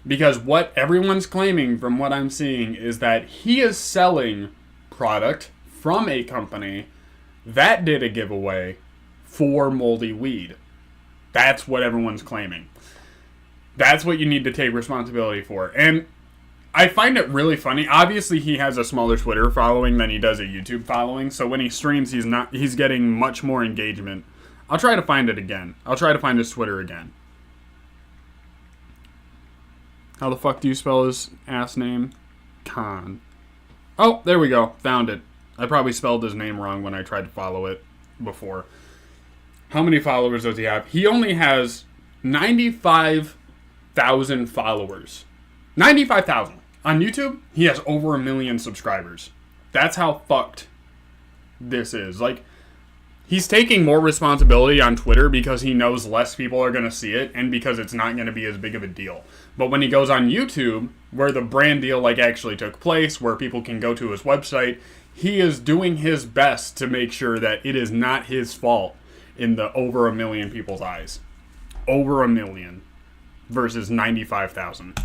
Because what everyone's claiming from what I'm seeing is that he is selling product from a company that did a giveaway for moldy weed. That's what everyone's claiming. That's what you need to take responsibility for. And I find it really funny. Obviously, he has a smaller Twitter following than he does a YouTube following. So when he streams, he's getting much more engagement. I'll try to find it again. I'll try to find his Twitter again. How the fuck do you spell his ass name? Khan. Oh, there we go. Found it. I probably spelled his name wrong when I tried to follow it before. How many followers does he have? He only has 95,000 followers. 95,000. On YouTube, he has over 1 million subscribers. That's how fucked this is. Like, he's taking more responsibility on Twitter because he knows less people are going to see it and because it's not going to be as big of a deal. But when he goes on YouTube, where the brand deal like actually took place, where people can go to his website, he is doing his best to make sure that it is not his fault in the over 1 million people's eyes. Over 1 million versus 95,000.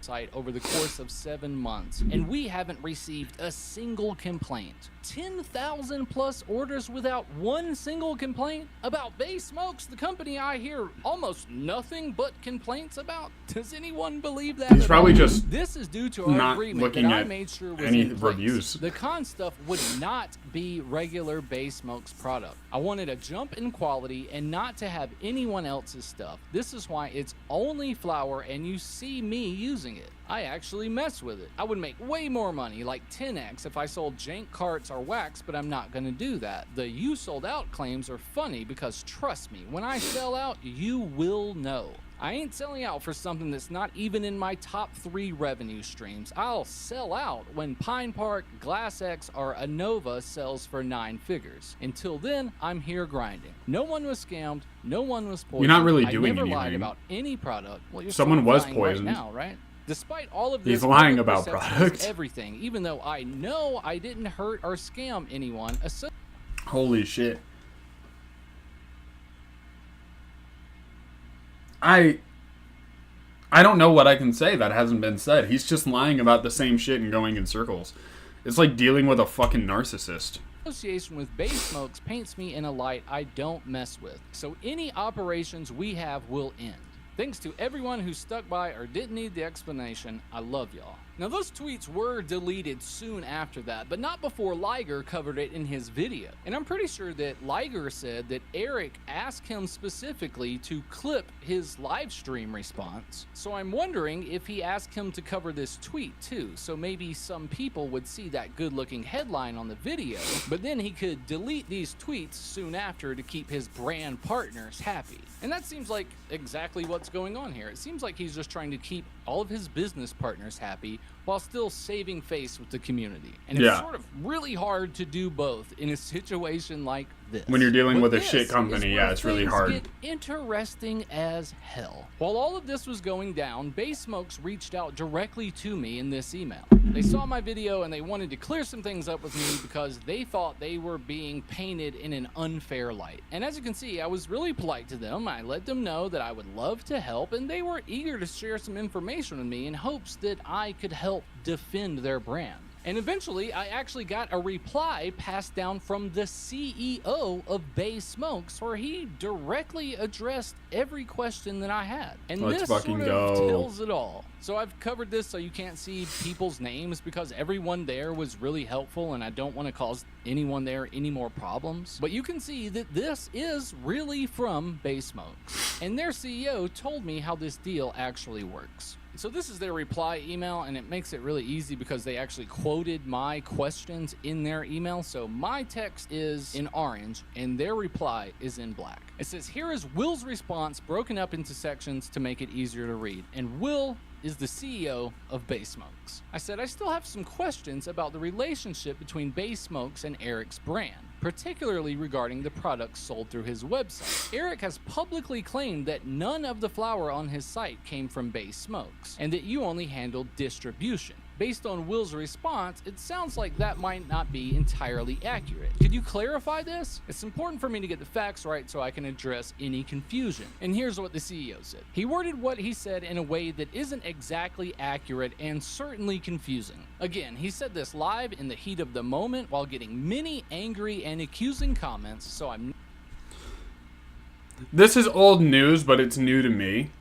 Site over the course of 7 months, and we haven't received a single complaint. 10,000 plus orders without one single complaint about Bay Smokes, the company I hear almost nothing but complaints about. Does anyone believe that? He's probably just this is due to our not agreement looking that I at made sure was any in place. reviews. The con stuff would not be regular Bay Smokes product. I wanted a jump in quality and not to have anyone else's stuff. This is why it's only flour and you see me using it. I actually mess with it. I would make way more money, like 10x, if I sold jank carts or wax, but I'm not going to do that. The "you sold out" claims are funny because, trust me, when I sell out, you will know. I ain't selling out for something that's not even in my top 3 revenue streams. I'll sell out when Pine Park, Glass X, or Anova sells for 9 figures. Until then, I'm here grinding. No one was scammed. No one was poisoned. You're not really doing I never anything. lied about any product. Well, you're Someone was lying poisoned. right now, right? Despite all of this, He's lying public about perception is products. everything. Even though I know I didn't hurt or scam anyone. Holy shit. I don't know what I can say that hasn't been said. He's just lying about the same shit and going in circles. It's like dealing with a fucking narcissist. Association with Bay Smokes paints me in a light I don't mess with. So any operations we have will end. Thanks to everyone who stuck by or didn't need the explanation. I love y'all. Now, those tweets were deleted soon after that, but not before Liger covered it in his video. And I'm pretty sure that Liger said that Erick asked him specifically to clip his live stream response. So I'm wondering if he asked him to cover this tweet too, so maybe some people would see that good-looking headline on the video, but then he could delete these tweets soon after to keep his brand partners happy. And that seems like exactly what's going on here. It seems like he's just trying to keep all of his business partners happy while still saving face with the community. And it's sort of really hard to do both in a situation like this. When you're dealing But with a this shit is company, where yeah, it's really things hard. get interesting as hell. While all of this was going down, Bay Smokes reached out directly to me in this email. They saw my video and they wanted to clear some things up with me because they thought they were being painted in an unfair light. And as you can see, I was really polite to them. I let them know that I would love to help, and they were eager to share some information with me in hopes that I could help defend their brand. And eventually, I actually got a reply passed down from the CEO of Bay Smokes, where he directly addressed every question that I had. And Let's this fucking sort go. of tells it all. So I've covered this so you can't see people's names because everyone there was really helpful and I don't want to cause anyone there any more problems. But you can see that this is really from Bay Smokes. And their CEO told me how this deal actually works. So this is their reply email, and it makes it really easy because they actually quoted my questions in their email. So my text is in orange, and their reply is in black. It says, here is Will's response broken up into sections to make it easier to read. And Will is the CEO of Bay Smokes. I said, I still have some questions about the relationship between Bay Smokes and Erick's brand, particularly regarding the products sold through his website. Erick has publicly claimed that none of the flour on his site came from Bay Smokes, and that you only handled distribution. Based on Will's response, it sounds like that might not be entirely accurate. Could you clarify this? It's important for me to get the facts right so I can address any confusion. And here's what the CEO said. He worded what he said in a way that isn't exactly accurate and certainly confusing. Again, he said this live in the heat of the moment while getting many angry and accusing comments, so I'm... This is old news, but it's new to me.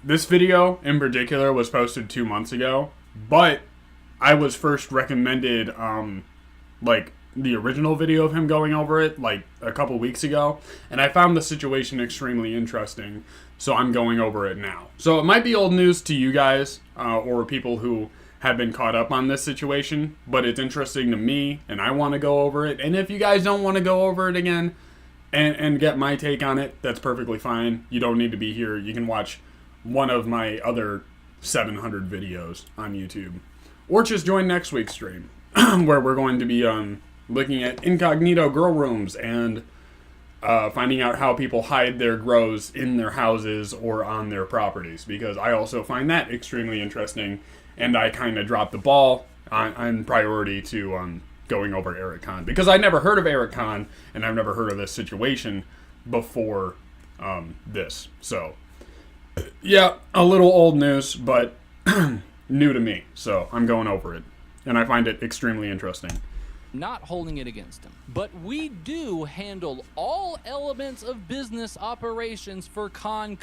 This video in particular was posted 2 months ago, but I was first recommended, like, the original video of him going over it, like, a couple weeks ago, and I found the situation extremely interesting, so I'm going over it now. So it might be old news to you guys, or people who have been caught up on this situation, but it's interesting to me, and I want to go over it, and if you guys don't want to go over it again, and get my take on it, that's perfectly fine. You don't need to be here. You can watch one of my other 700 videos on YouTube. Or just join next week's stream, where we're going to be looking at incognito grow rooms and finding out how people hide their grows in their houses or on their properties, because I also find that extremely interesting, and I kind of dropped the ball on priority to going over Erick Kahn, because I never heard of Erick Kahn, and I've never heard of this situation before this. So, yeah, a little old news, but new to me, so I'm going over it, and I find it extremely interesting. Not holding it against him. But we do handle all elements of business operations for Con.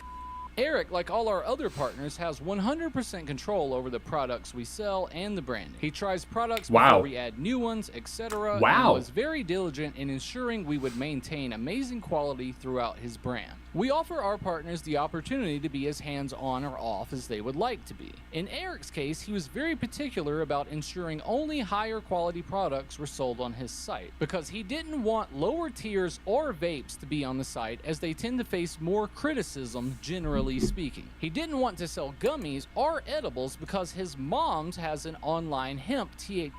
Erick, like all our other partners, has 100% control over the products we sell and the branding. He tries products before we add new ones, etc. And was very diligent in ensuring we would maintain amazing quality throughout his brand. We offer our partners the opportunity to be as hands-on or off as they would like to be. In Erick's case, he was very particular about ensuring only higher quality products were sold on his site, because he didn't want lower tiers or vapes to be on the site, as they tend to face more criticism, generally speaking. He didn't want to sell gummies or edibles because his mom's has an online hemp THC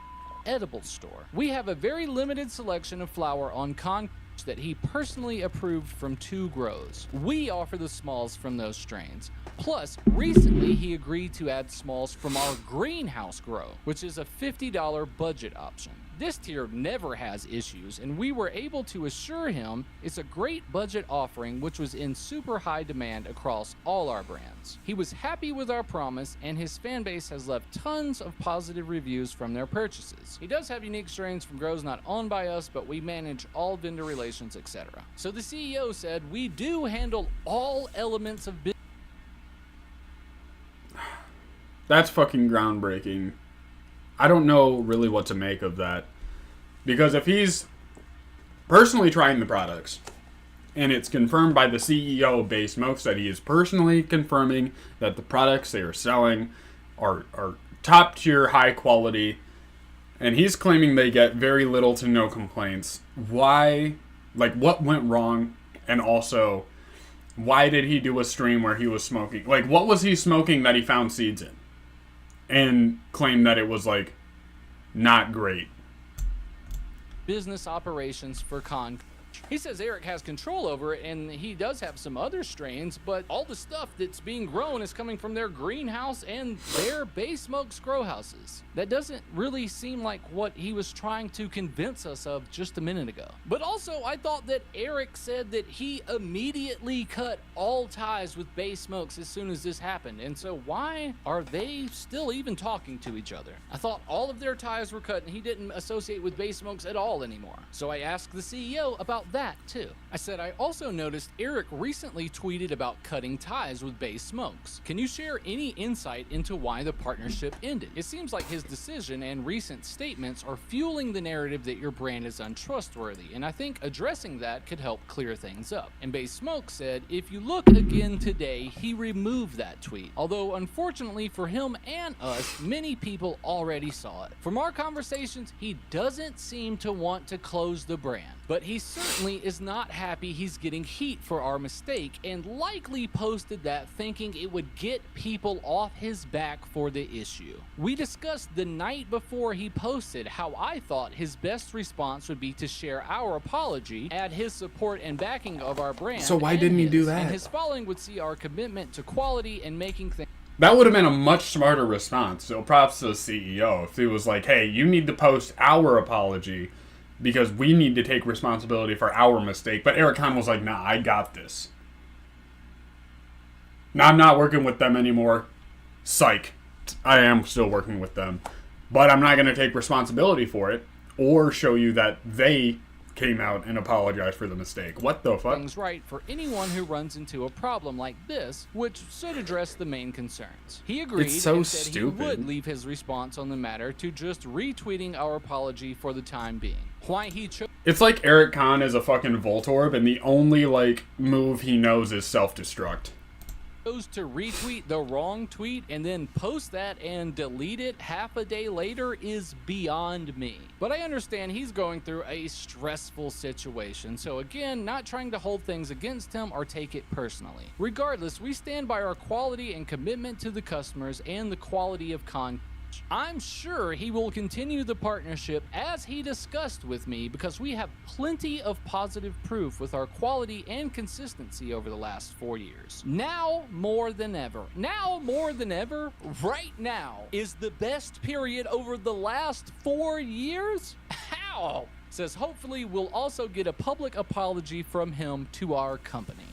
edible store. We have a very limited selection of flower on Con that he personally approved from 2 grows. We offer the smalls from those strains. Plus, recently he agreed to add smalls from our greenhouse grow, which is a $50 budget option. This tier never has issues, and we were able to assure him it's a great budget offering, which was in super high demand across all our brands. He was happy with our promise, and his fan base has left tons of positive reviews from their purchases. He does have unique strains from grows not owned by us, but we manage all vendor relations, etc. So the CEO said, we do handle all elements of business. That's fucking groundbreaking. I don't know really what to make of that. Because if he's personally trying the products, and it's confirmed by the CEO of Bay Smokes that he is personally confirming that the products they are selling are top tier, high quality, and he's claiming they get very little to no complaints, why, like, what went wrong? And also, why did he do a stream where he was smoking? Like, what was he smoking that he found seeds in? And claimed that it was, like, not great. Business operations for Con. He says Erick has control over it, and he does have some other strains, but all the stuff that's being grown is coming from their greenhouse and their Bay Smokes grow houses. That doesn't really seem like what he was trying to convince us of just a minute ago. But also, I thought that Erick said that he immediately cut all ties with Bay Smokes as soon as this happened, and so why are they still even talking to each other? I thought all of their ties were cut and he didn't associate with Bay Smokes at all anymore. So I asked the CEO about that too. I said, I also noticed Erick recently tweeted about cutting ties with Bay Smokes. Can you share any insight into why the partnership ended? It seems like his decision and recent statements are fueling the narrative that your brand is untrustworthy, and I think addressing that could help clear things up. And Bay Smokes said, if you look again today, he removed that tweet. Although unfortunately for him and us, many people already saw it. From our conversations, he doesn't seem to want to close the brand, but he certainly is not happy he's getting heat for our mistake, and likely posted that thinking it would get people off his back for the issue. We discussed the night before he posted how I thought his best response would be to share our apology, add his support and backing of our brand. So why didn't he do that? And his following would see our commitment to quality and making things. That would have been a much smarter response. So props to the CEO. If he was like, hey, you need to post our apology because we need to take responsibility for our mistake. But Erick Kahn was like, nah, I got this. Now I'm not working with them anymore. Psych. I am still working with them. But I'm not going to take responsibility for it or show you that they came out and apologized for the mistake. What the fuck? Things right for anyone who runs into a problem like this, which should address the main concerns. He agreed It's so and said stupid. he would leave his response on the matter to just retweeting our apology for the time being. Why he chose It's like Erick Kahn is a fucking Voltorb, and the only, like, move he knows is self-destruct. to retweet the wrong tweet and then post that and delete it half a day later is beyond me. But I understand he's going through a stressful situation, so again, not trying to hold things against him or take it personally. Regardless, we stand by our quality and commitment to the customers and the quality of content. I'm sure he will continue the partnership as he discussed with me because we have plenty of positive proof with our quality and consistency over the last 4 years. Now more than ever, right now is the best period over the last 4 years? How? Says hopefully we'll also get a public apology from him to our company.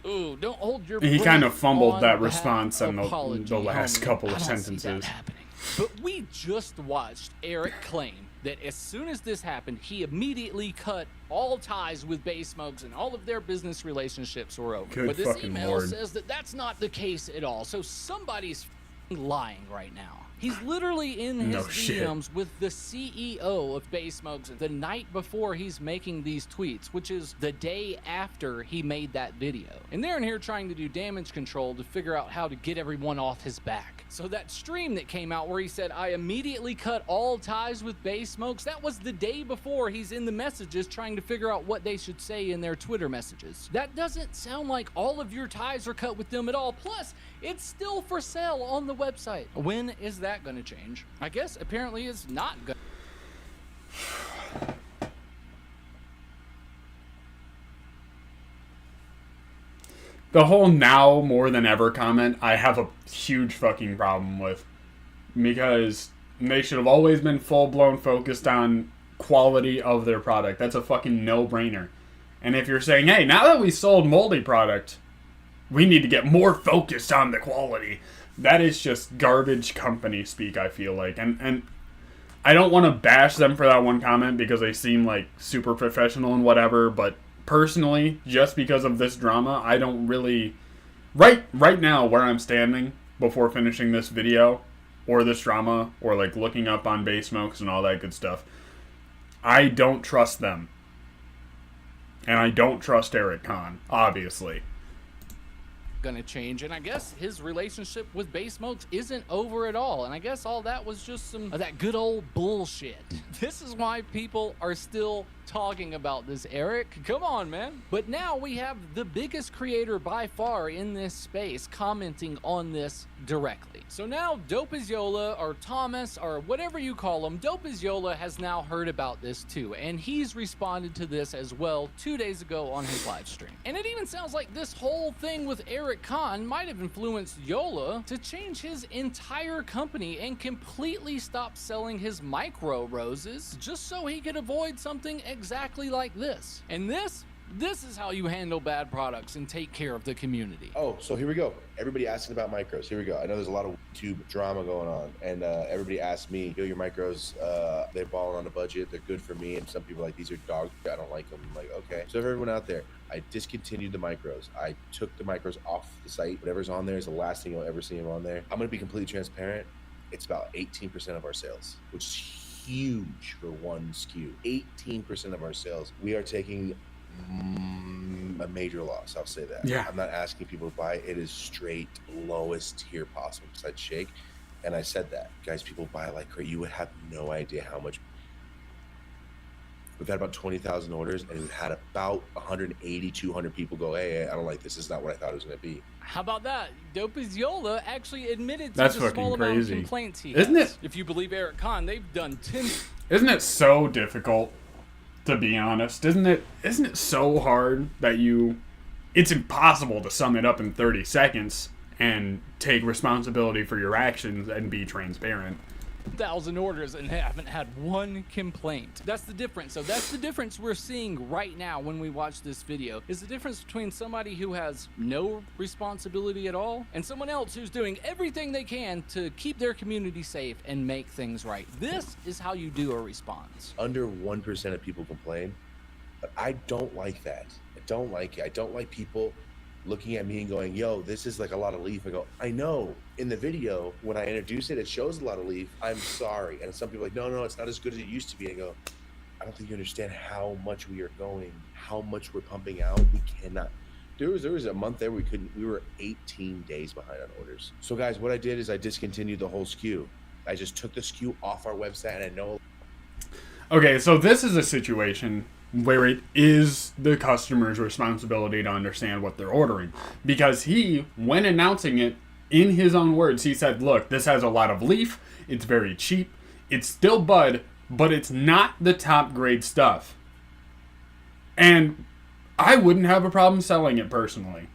Ooh, don't hold your He breath kind of fumbled on that response in the apology, last homie. couple I of don't see that sentences. happening. But we just watched Erick claim that as soon as this happened, he immediately cut all ties with Bay Smokes and all of their business relationships were over. Good But this fucking email Lord. says that that's not the case at all. So somebody's lying right now. He's literally in his No shit. DMs with the CEO of Bay Smokes the night before he's making these tweets, which is the day after he made that video. And they're in here trying to do damage control to figure out how to get everyone off his back. So that stream that came out where he said, I immediately cut all ties with Bay Smokes, that was the day before he's in the messages trying to figure out what they should say in their Twitter messages. That doesn't sound like all of your ties are cut with them at all. Plus, it's still for sale on the website. When is that going to change? I guess apparently it's not going The whole now more than ever comment, I have a huge fucking problem with. Because they should have always been full-blown focused on quality of their product. That's a fucking no-brainer. And if you're saying, hey, now that we sold moldy product, we need to get more focused on the quality, that is just garbage company speak, I feel like. And I don't want to bash them for that one comment because they seem like super professional and whatever, but personally, just because of this drama, I don't really... Right now, where I'm standing before finishing this video, or this drama, or like looking up on Bay Smokes and all that good stuff, I don't trust them. And I don't trust Erick Kahn, obviously. to change. And I guess his relationship with Bay Smokes isn't over at all. And I guess all that was just some of that good old bullshit. This is why people are still talking about this, Erick. Come on, man. But now we have the biggest creator by far in this space commenting on this directly. So now Dope is Yola, or Thomas, or whatever you call him, Dope is Yola has now heard about this too, and he's responded to this as well 2 days ago on his live stream. And it even sounds like this whole thing with Erick Kahn might have influenced Yola to change his entire company and completely stop selling his micro roses just so he could avoid something exactly like this. And this is how you handle bad products and take care of the community. Oh, so here we go. Everybody asking about micros. Here we go. I know there's a lot of YouTube drama going on, and everybody asked me, yo, your micros, they're balling on a budget. They're good for me. And some people are like, these are dog. I don't like them. I'm like, okay. So for everyone out there, I discontinued the micros. I took the micros off the site. Whatever's on there is the last thing you'll ever see them on there. I'm going to be completely transparent. It's about 18% of our sales, which is huge for one SKU. 18% of our sales. We are taking a major loss, I'll say that. Yeah. I'm not asking people to buy. It is straight lowest tier possible besides shake. And I said that. Guys, people buy like crazy. You would have no idea how much. We've had about 20,000 orders, and we've had about 180, 200 people go, hey, I don't like this. This is not what I thought it was going to be. How about that? Dope is Yola actually admitted to That's the fucking small amount of crazy. complaints he Isn't has. it? If you believe Erick Kahn, they've done 10... Isn't it so difficult, to be honest? Isn't it so hard that it's impossible to sum it up in 30 seconds and take responsibility for your actions and be transparent? 1,000 orders and haven't had one complaint. That's the difference. So that's the difference we're seeing right now when we watch this video, is the difference between somebody who has no responsibility at all and someone else who's doing everything they can to keep their community safe and make things right. This is how you do a response. Under 1% of people complain, but I don't like that. I don't like it. I don't like people looking at me and going, yo, this is like a lot of leaf. I go, I know. In the video, when I introduce it, it shows a lot of leaf. I'm sorry. And some people are like, no, it's not as good as it used to be. I go, I don't think you understand how much we are going, how much we're pumping out. We cannot. There was a month there we were 18 days behind on orders. So guys, what I did is I discontinued the whole SKU. I just took the SKU off our website, and I know. Okay, so this is a situation where it is the customer's responsibility to understand what they're ordering. Because he, when announcing it, in his own words, he said, look, this has a lot of leaf, it's very cheap, it's still bud, but it's not the top grade stuff. And I wouldn't have a problem selling it personally.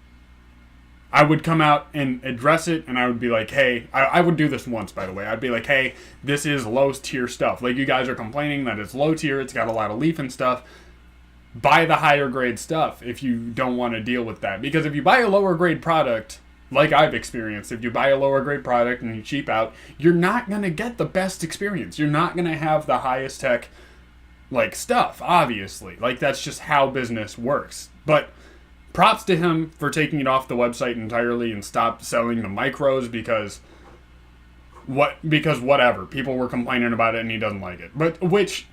I would come out and address it, and I would be like, hey, I would do this once, by the way. I'd be like, hey, this is low tier stuff. Like, you guys are complaining that it's low tier, it's got a lot of leaf and stuff. Buy the higher grade stuff if you don't want to deal with that. Because if you buy a lower grade product, like I've experienced, if you buy a lower grade product and you cheap out, you're not going to get the best experience. You're not going to have the highest tech, like, stuff, obviously. Like, that's just how business works. But props to him for taking it off the website entirely and stop selling the micros because whatever. People were complaining about it and he doesn't like it. But which,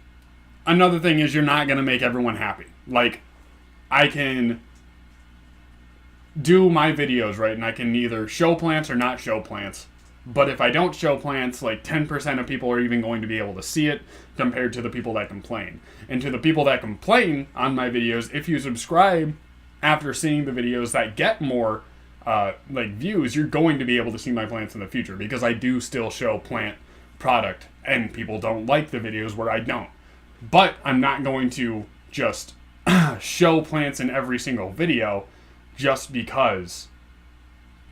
another thing is, you're not going to make everyone happy. Like, I can do my videos, right, and I can either show plants or not show plants. But if I don't show plants, like 10% of people are even going to be able to see it compared to the people that complain. And to the people that complain on my videos, if you subscribe after seeing the videos that get more views, you're going to be able to see my plants in the future, because I do still show plant product and people don't like the videos where I don't. But I'm not going to just show plants in every single video just because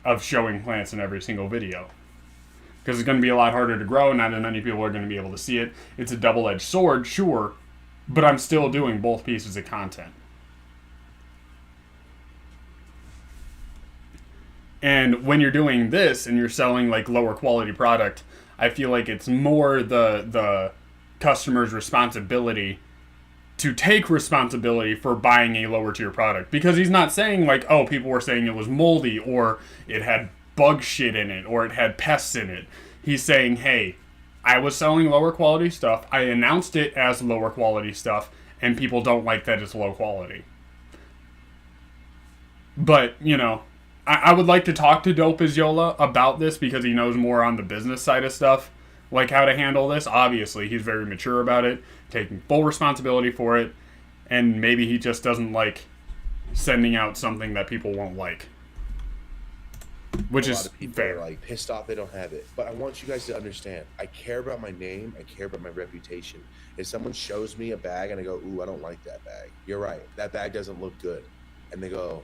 of showing plants in every single video. Because it's going to be a lot harder to grow, not as many people are going to be able to see it. It's a double-edged sword, sure, but I'm still doing both pieces of content. And when you're doing this and you're selling like lower quality product, I feel like it's more the customer's responsibility to take responsibility for buying a lower tier product. Because he's not saying like, oh, people were saying it was moldy or it had bug shit in it or it had pests in it. He's saying, hey, I was selling lower quality stuff. I announced it as lower quality stuff and people don't like that it's low quality. But, you know, I would like to talk to Dope as Yola about this because he knows more on the business side of stuff, like how to handle this. Obviously, he's very mature about it, taking full responsibility for it, and maybe he just doesn't like sending out something that people won't like. Which is fair. Are like pissed off they don't have it. But I want you guys to understand, I care about my name, I care about my reputation. If someone shows me a bag and I go, ooh, I don't like that bag. You're right, that bag doesn't look good. And they go,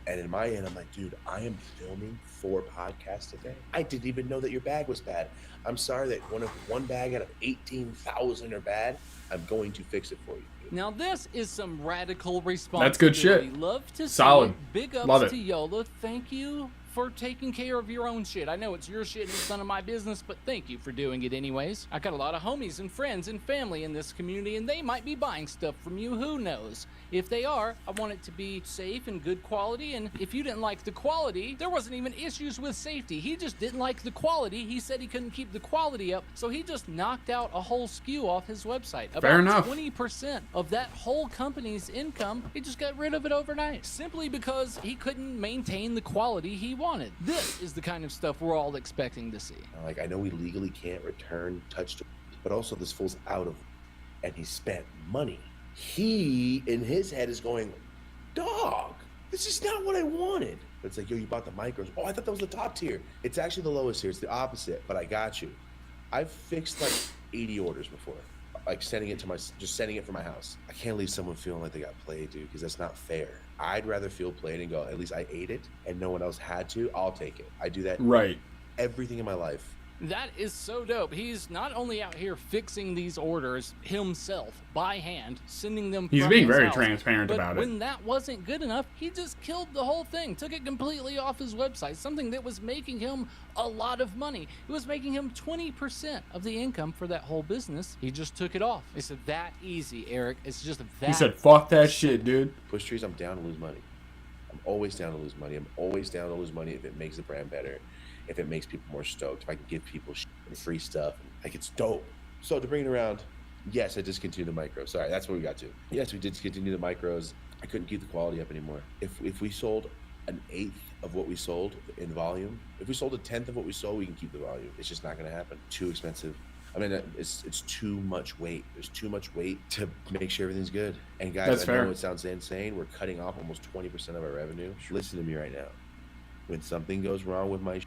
and in my end, I'm like, dude, I am filming 4 podcasts today. I didn't even know that your bag was bad. I'm sorry that one bag out of 18,000 are bad. I'm going to fix it for you. Dude. Now this is some radical responsibility. That's good shit. Love to see Solid. it. Big ups Love it. to Yola. Thank you for taking care of your own shit. I know it's your shit and it's none of my business, but thank you for doing it anyways. I got a lot of homies and friends and family in this community, and they might be buying stuff from you. Who knows? If they are, I want it to be safe and good quality, and if you didn't like the quality, there wasn't even issues with safety. He just didn't like the quality. He said he couldn't keep the quality up, so he just knocked out a whole SKU off his website. Fair enough. 20% of that whole company's income, he just got rid of it overnight, simply because he couldn't maintain the quality he wanted. This is the kind of stuff we're all expecting to see. Like, I know we legally can't return touched, but also this fool's out of, and he spent money. He, in his head, is going, dog, this is not what I wanted. But it's like, yo, you bought the micros. Oh, I thought that was the top tier. It's actually the lowest tier. It's the opposite, but I got you. I've fixed like 80 orders before, like sending it from my house. I can't leave someone feeling like they got played, dude, because that's not fair. I'd rather feel played and go, at least I ate it and no one else had to. I'll take it. I do that. Right. Everything in my life. That is so dope. He's not only out here fixing these orders himself by hand, sending them He's from being his very house, transparent but about it. when that wasn't good enough, he just killed the whole thing, took it completely off his website, something that was making him a lot of money. It was making him 20% of the income for that whole business. He just took it off. It's that easy, Eric. It's just that. He said, fuck that shit, dude. Push trees, I'm down to lose money. I'm always down to lose money. I'm always down to lose money if it makes the brand better, if it makes people more stoked, if I can give people and free stuff. Like, it's dope. So to bring it around, yes, I discontinued the micros. Sorry, that's what we got to. Yes, we did discontinue the micros. I couldn't keep the quality up anymore. If we sold an eighth of what we sold in volume, if we sold a tenth of what we sold, we can keep the volume. It's just not going to happen. Too expensive. I mean, it's too much weight. There's too much weight to make sure everything's good. And guys, That's I fair. know it sounds insane. We're cutting off almost 20% of our revenue. Listen to me right now. When something goes wrong with my,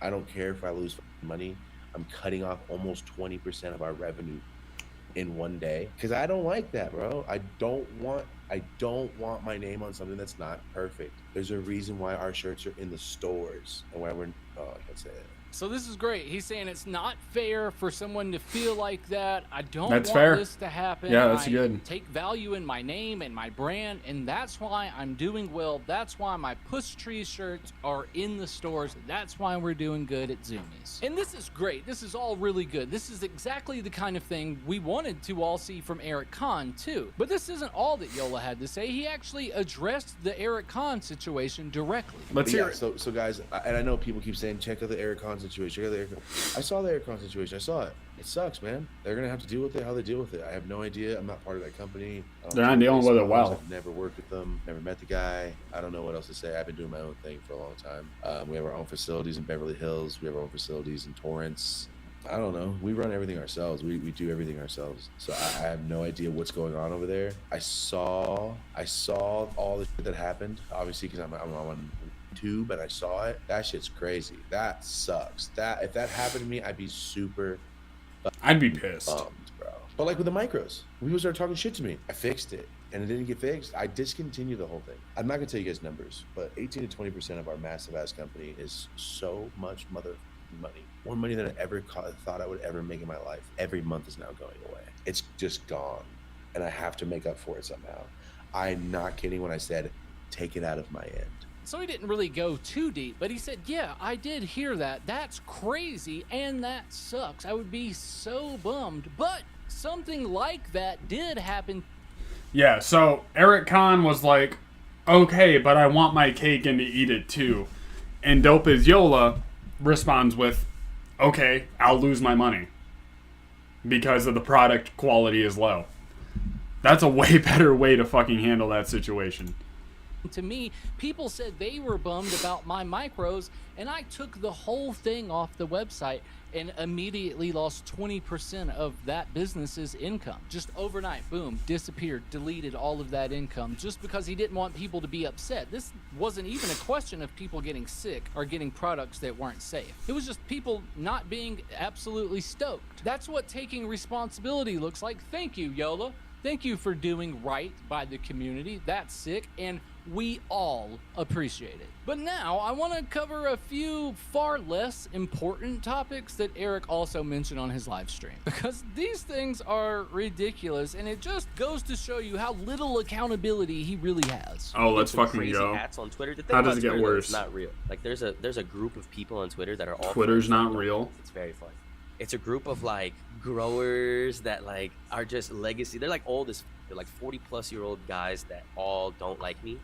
I don't care if I lose money. I'm cutting off almost 20% of our revenue in one day because I don't like that, bro. I don't want my name on something that's not perfect. There's a reason why our shirts are in the stores and why we're. Oh, I can't say it. So this is great. He's saying it's not fair for someone to feel like that. I don't That's want fair. this to happen. Yeah, that's I good. take value in my name and my brand, and that's why I'm doing well. That's why my Push Tree shirts are in the stores. That's why we're doing good at Zoomies. And this is great. This is all really good. This is exactly the kind of thing we wanted to all see from Erick Kahn, too. But this isn't all that Yola had to say. He actually addressed the Erick Kahn situation directly. Let's But hear yeah, it. so guys, and I know people keep saying, check out the Erick Kahn situation. Check out the Erick Kahn. I saw the Erick Kahn situation. I saw it. It sucks, man. They're gonna have to deal with it how they deal with it. I have no idea. I'm not part of that company. I don't They're know not dealing what with they it well. I've never worked with them. Never met the guy. I don't know what else to say. I've been doing my own thing for a long time. We have our own facilities in Beverly Hills. We have our own facilities in Torrance. I don't know. We run everything ourselves. We do everything ourselves. So I have no idea what's going on over there. I saw all the shit that happened. Obviously, because I'm on YouTube, and I saw it. That shit's crazy. That sucks. If that happened to me, I'd be super I'd be pissed. bummed, bro. But like with the micros, people started talking shit to me. I fixed it, and it didn't get fixed. I discontinued the whole thing. I'm not gonna tell you guys numbers, but 18 to 20% of our massive ass company is so much money. More money than I ever thought I would ever make in my life. Every month is now going away. It's just gone, and I have to make up for it somehow. I'm not kidding when I said take it out of my end. So he didn't really go too deep, but he said, yeah, I did hear that. That's crazy, and that sucks. I would be so bummed. But something like that did happen. Yeah, so Erick Kahn was like, okay, but I want my cake and to eat it too. And Dope as Yola responds with, okay, I'll lose my money because of the product quality is low. That's a way better way to fucking handle that situation. To me, people said they were bummed about my micros, and I took the whole thing off the website and immediately lost 20% of that business's income. Just overnight, boom, disappeared, deleted all of that income just because he didn't want people to be upset. This wasn't even a question of people getting sick or getting products that weren't safe. It was just people not being absolutely stoked. That's what taking responsibility looks like. Thank you, Yola. Thank you for doing right by the community. That's sick, and we all appreciate it. But now I want to cover a few far less important topics that Erick also mentioned on his live stream, because these things are ridiculous, and it just goes to show you how little accountability he really has. Oh, let's Some fucking crazy go. hats on Twitter. The thing How about does it get Twitter, though, worse? It's not real. Like there's a group of people on Twitter that are all Twitter's friends. not real. It's very fun. It's a group of like growers that like are just legacy. They're like old as they're like 40-plus-year-old guys that all don't like me.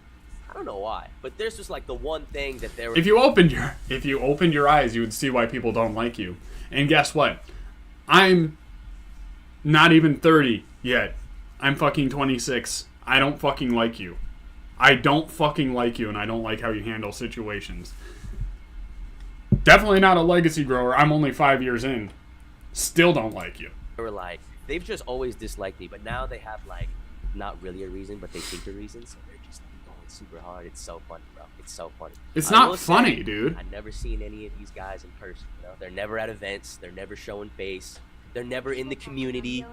I don't know why, but there's just like the one thing that they're. If you opened your eyes, you would see why people don't like you. And guess what? I'm not even 30 yet. I'm fucking 26. I don't fucking like you. I don't fucking like you, and I don't like how you handle situations. Definitely not a legacy grower. I'm only 5 years in. Still don't like you. They were like, they've just always disliked me, but now they have like not really a reason, but they think a reason, so they're just like going super hard. It's so funny, bro. It's so funny. It's I not will funny, say, dude. I've never seen any of these guys in person. You know, they're never at events. They're never showing face. They're never in the community.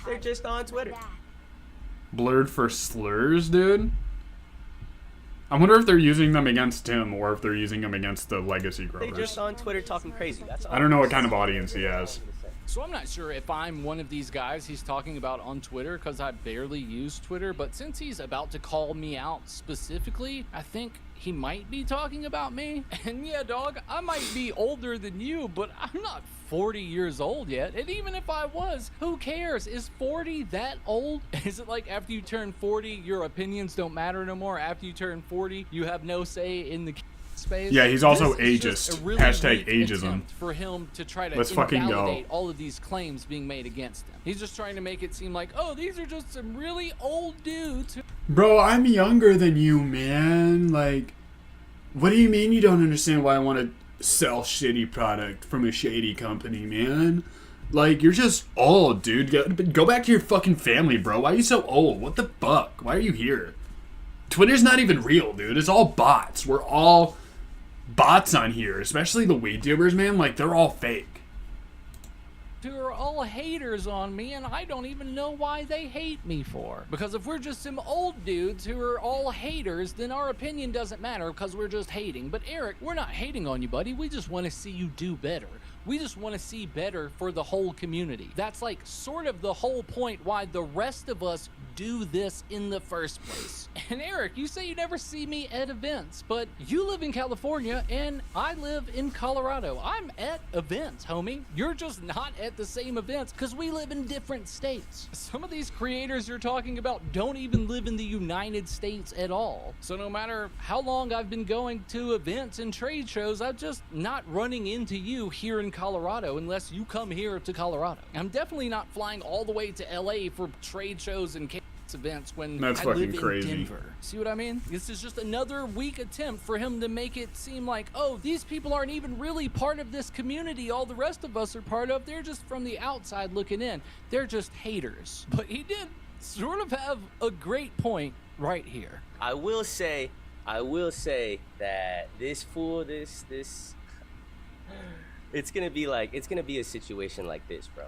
They're just on Twitter. Blurred for slurs, dude. I wonder if they're using them against him or if they're using them against the legacy They growers. just on Twitter talking crazy. That's all. I don't know what kind of audience he has. So I'm not sure if I'm one of these guys he's talking about on Twitter, because I barely use Twitter, but since he's about to call me out specifically, I think he might be talking about me. And yeah, dog, I might be older than you, but I'm not 40 years old yet. And even if I was, who cares? Is 40 that old? Is it like after you turn 40, your opinions don't matter no more? After you turn 40, you have no say in the space? Yeah, he's also This is just ageist. a really Hashtag weak ageism. attempt for him to try to Let's fucking go. invalidate all of these claims being made against him. He's just trying to make it seem like, oh, these are just some really old dudes. Bro, I'm younger than you, man. Like, what do you mean you don't understand why I want to sell shitty product from a shady company, man? Like, you're just old, dude. Go back to your fucking family, bro. Why are you so old? What the fuck? Why are you here? Twitter's not even real, dude. It's all bots. We're all bots on here, especially the weed tubers, man. Like, they're all fake. Who are all haters on me, and I don't even know why they hate me for. Because if we're just some old dudes who are all haters, then our opinion doesn't matter because we're just hating. But Eric, we're not hating on you, buddy. We just want to see you do better. We just want to see better for the whole community. That's like sort of the whole point why the rest of us do this in the first place. And Eric, you say you never see me at events, but you live in California and I live in Colorado. I'm at events, homie. You're just not at the same events because we live in different states. Some of these creators you're talking about don't even live in the United States at all. So no matter how long I've been going to events and trade shows, I'm just not running into you here in Colorado unless you come here to Colorado. I'm definitely not flying all the way to LA for trade shows and events when That's I fucking live crazy. in Denver. See what I mean? This is just another weak attempt for him to make it seem like, oh, these people aren't even really part of this community all the rest of us are part of. They're just from the outside looking in. They're just haters. But he did sort of have a great point right here. I will say that this fool, this it's gonna be a situation like this, bro.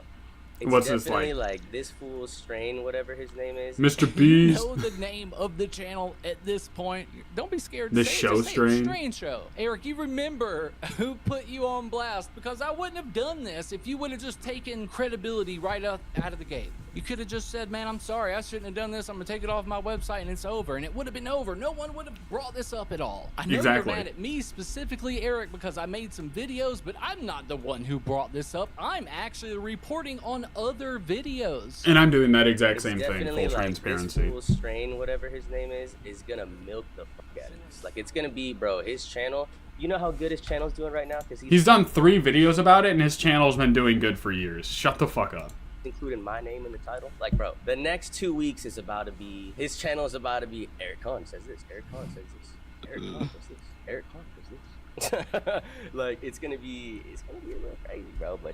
It's What's this definitely like? this fool Strain, whatever his name is. Mr. You Beast. know the name of the channel at this point. Don't be scared to This say show, it. Just say Strain? Strain Show. Eric, you remember who put you on blast, because I wouldn't have done this if you would have just taken credibility right out of the gate. You could have just said, man, I'm sorry, I shouldn't have done this. I'm gonna take it off my website and it's over. And it would have been over. No one would have brought this up at all. I know Exactly. you're mad at me specifically, Eric, because I made some videos, but I'm not the one who brought this up. I'm actually reporting on other videos. And I'm doing that exact It's same thing, definitely full like transparency. This fool Strain, whatever his name is gonna milk the fuck out of this. Like, it's gonna be, bro, his channel. You know how good his channel's doing right now? Because He's done 3 videos about it, and his channel's been doing good for years. Shut the fuck up. including my name in the title. Like, bro, the next 2 weeks is about to be, his channel is about to be, Eric Khan says this, Eric Khan says this, Eric Khan does this, Eric Khan does this. Like, it's gonna be a little crazy, bro, but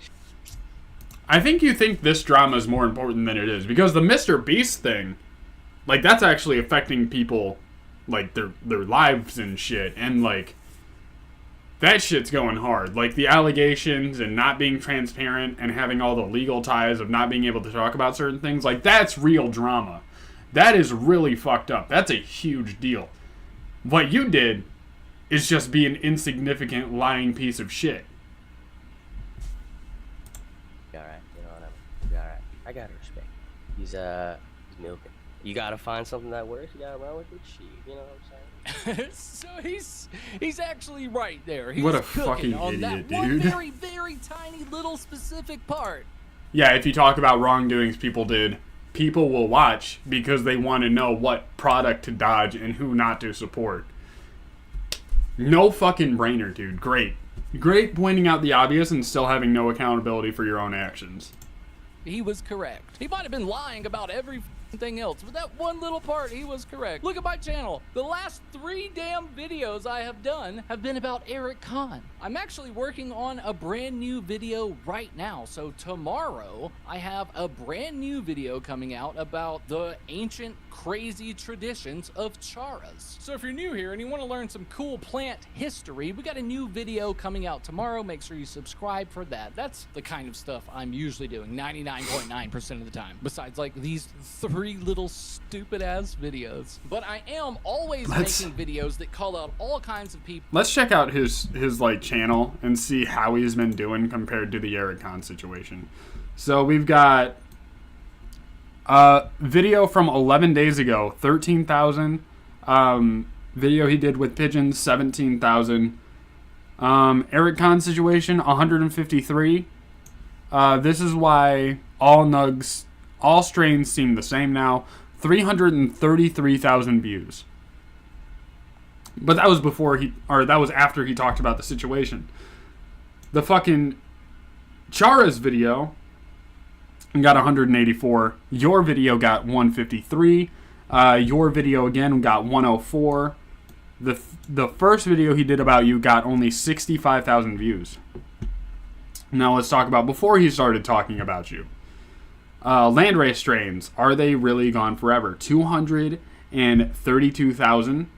I think you think this drama is more important than it is, because the Mr. Beast thing, like, that's actually affecting people, like, their lives and shit, and, like, that shit's going hard. Like, the allegations and not being transparent and having all the legal ties of not being able to talk about certain things, like, that's real drama. That is really fucked up. That's a huge deal. What you did is just be an insignificant lying piece of shit. be alright, you know what I mean? Be alright. I gotta respect. He's milking. You gotta find something that works, you gotta run with it, shit, you know what I'm saying? So he's actually right there. He's What a cooking fucking on idiot, that one dude. very, very tiny little specific part. Yeah, if you talk about wrongdoings people did, people will watch because they want to know what product to dodge and who not to support. No fucking brainer, dude. Great. Great pointing out the obvious and still having no accountability for your own actions. He was correct. He might have been lying about everything else, but that one little part, he was correct. Look at my channel. The last 3 damn videos I have done have been about Eric Khan. I'm actually working on a brand new video right now. So tomorrow, I have a brand new video coming out about the ancient, crazy traditions of charas. So if you're new here and you want to learn some cool plant history, we got a new video coming out tomorrow. Make sure you subscribe for that. That's the kind of stuff I'm usually doing 99.9% of the time. Besides, like, these 3 3 little stupid ass videos. But I am always making videos that call out all kinds of people. Let's check out his like channel and see how he's been doing compared to the Erick Khan situation. So we've got a video from 11 days ago, 13,000. Video he did with pigeons, 17,000. Erick Khan situation, 153. This is why all strains seem the same now. 333,000 views. But that was that was after he talked about the situation. The fucking Chara's video got 184. Your video got 153. Your video again got 104. The first video he did about you got only 65,000 views. Now let's talk about before he started talking about you. Landrace strains, are they really gone forever? 232,000.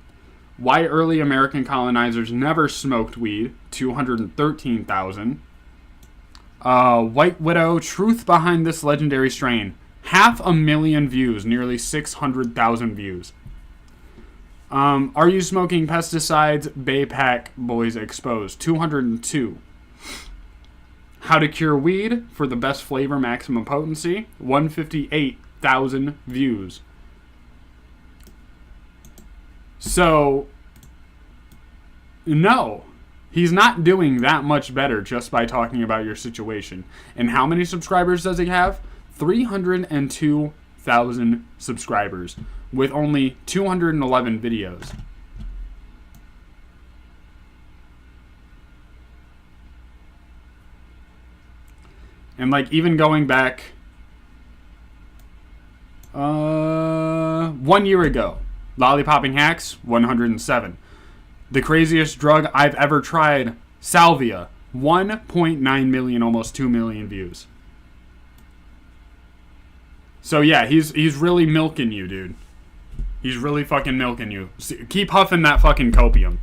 Why early American colonizers never smoked weed? 213,000. White Widow, truth behind this legendary strain. 500,000 views, nearly 600,000 views. Are you smoking pesticides? Baypack boys exposed. 202. How to cure weed for the best flavor, maximum potency. 158,000 views. So, no. He's not doing that much better just by talking about your situation. And how many subscribers does he have? 302,000 subscribers with only 211 videos. And like even going back 1 year ago, Lollipopping Hacks, 107. The craziest drug I've ever tried, Salvia, 1.9 million, almost 2 million views. So yeah, he's really milking you, dude. He's really fucking milking you. Keep huffing that fucking copium.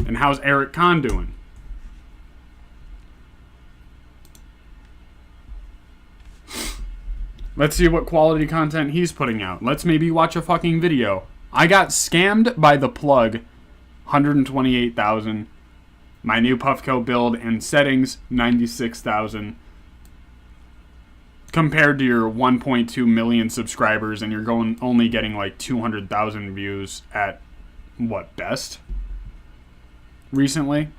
And how's Erick Khan doing? Let's see what quality content he's putting out. Let's maybe watch a fucking video. I got scammed by the plug. 128,000. My new Puffco build and settings, 96,000. Compared to your 1.2 million subscribers, and you're only getting like 200,000 views at what, best? Recently.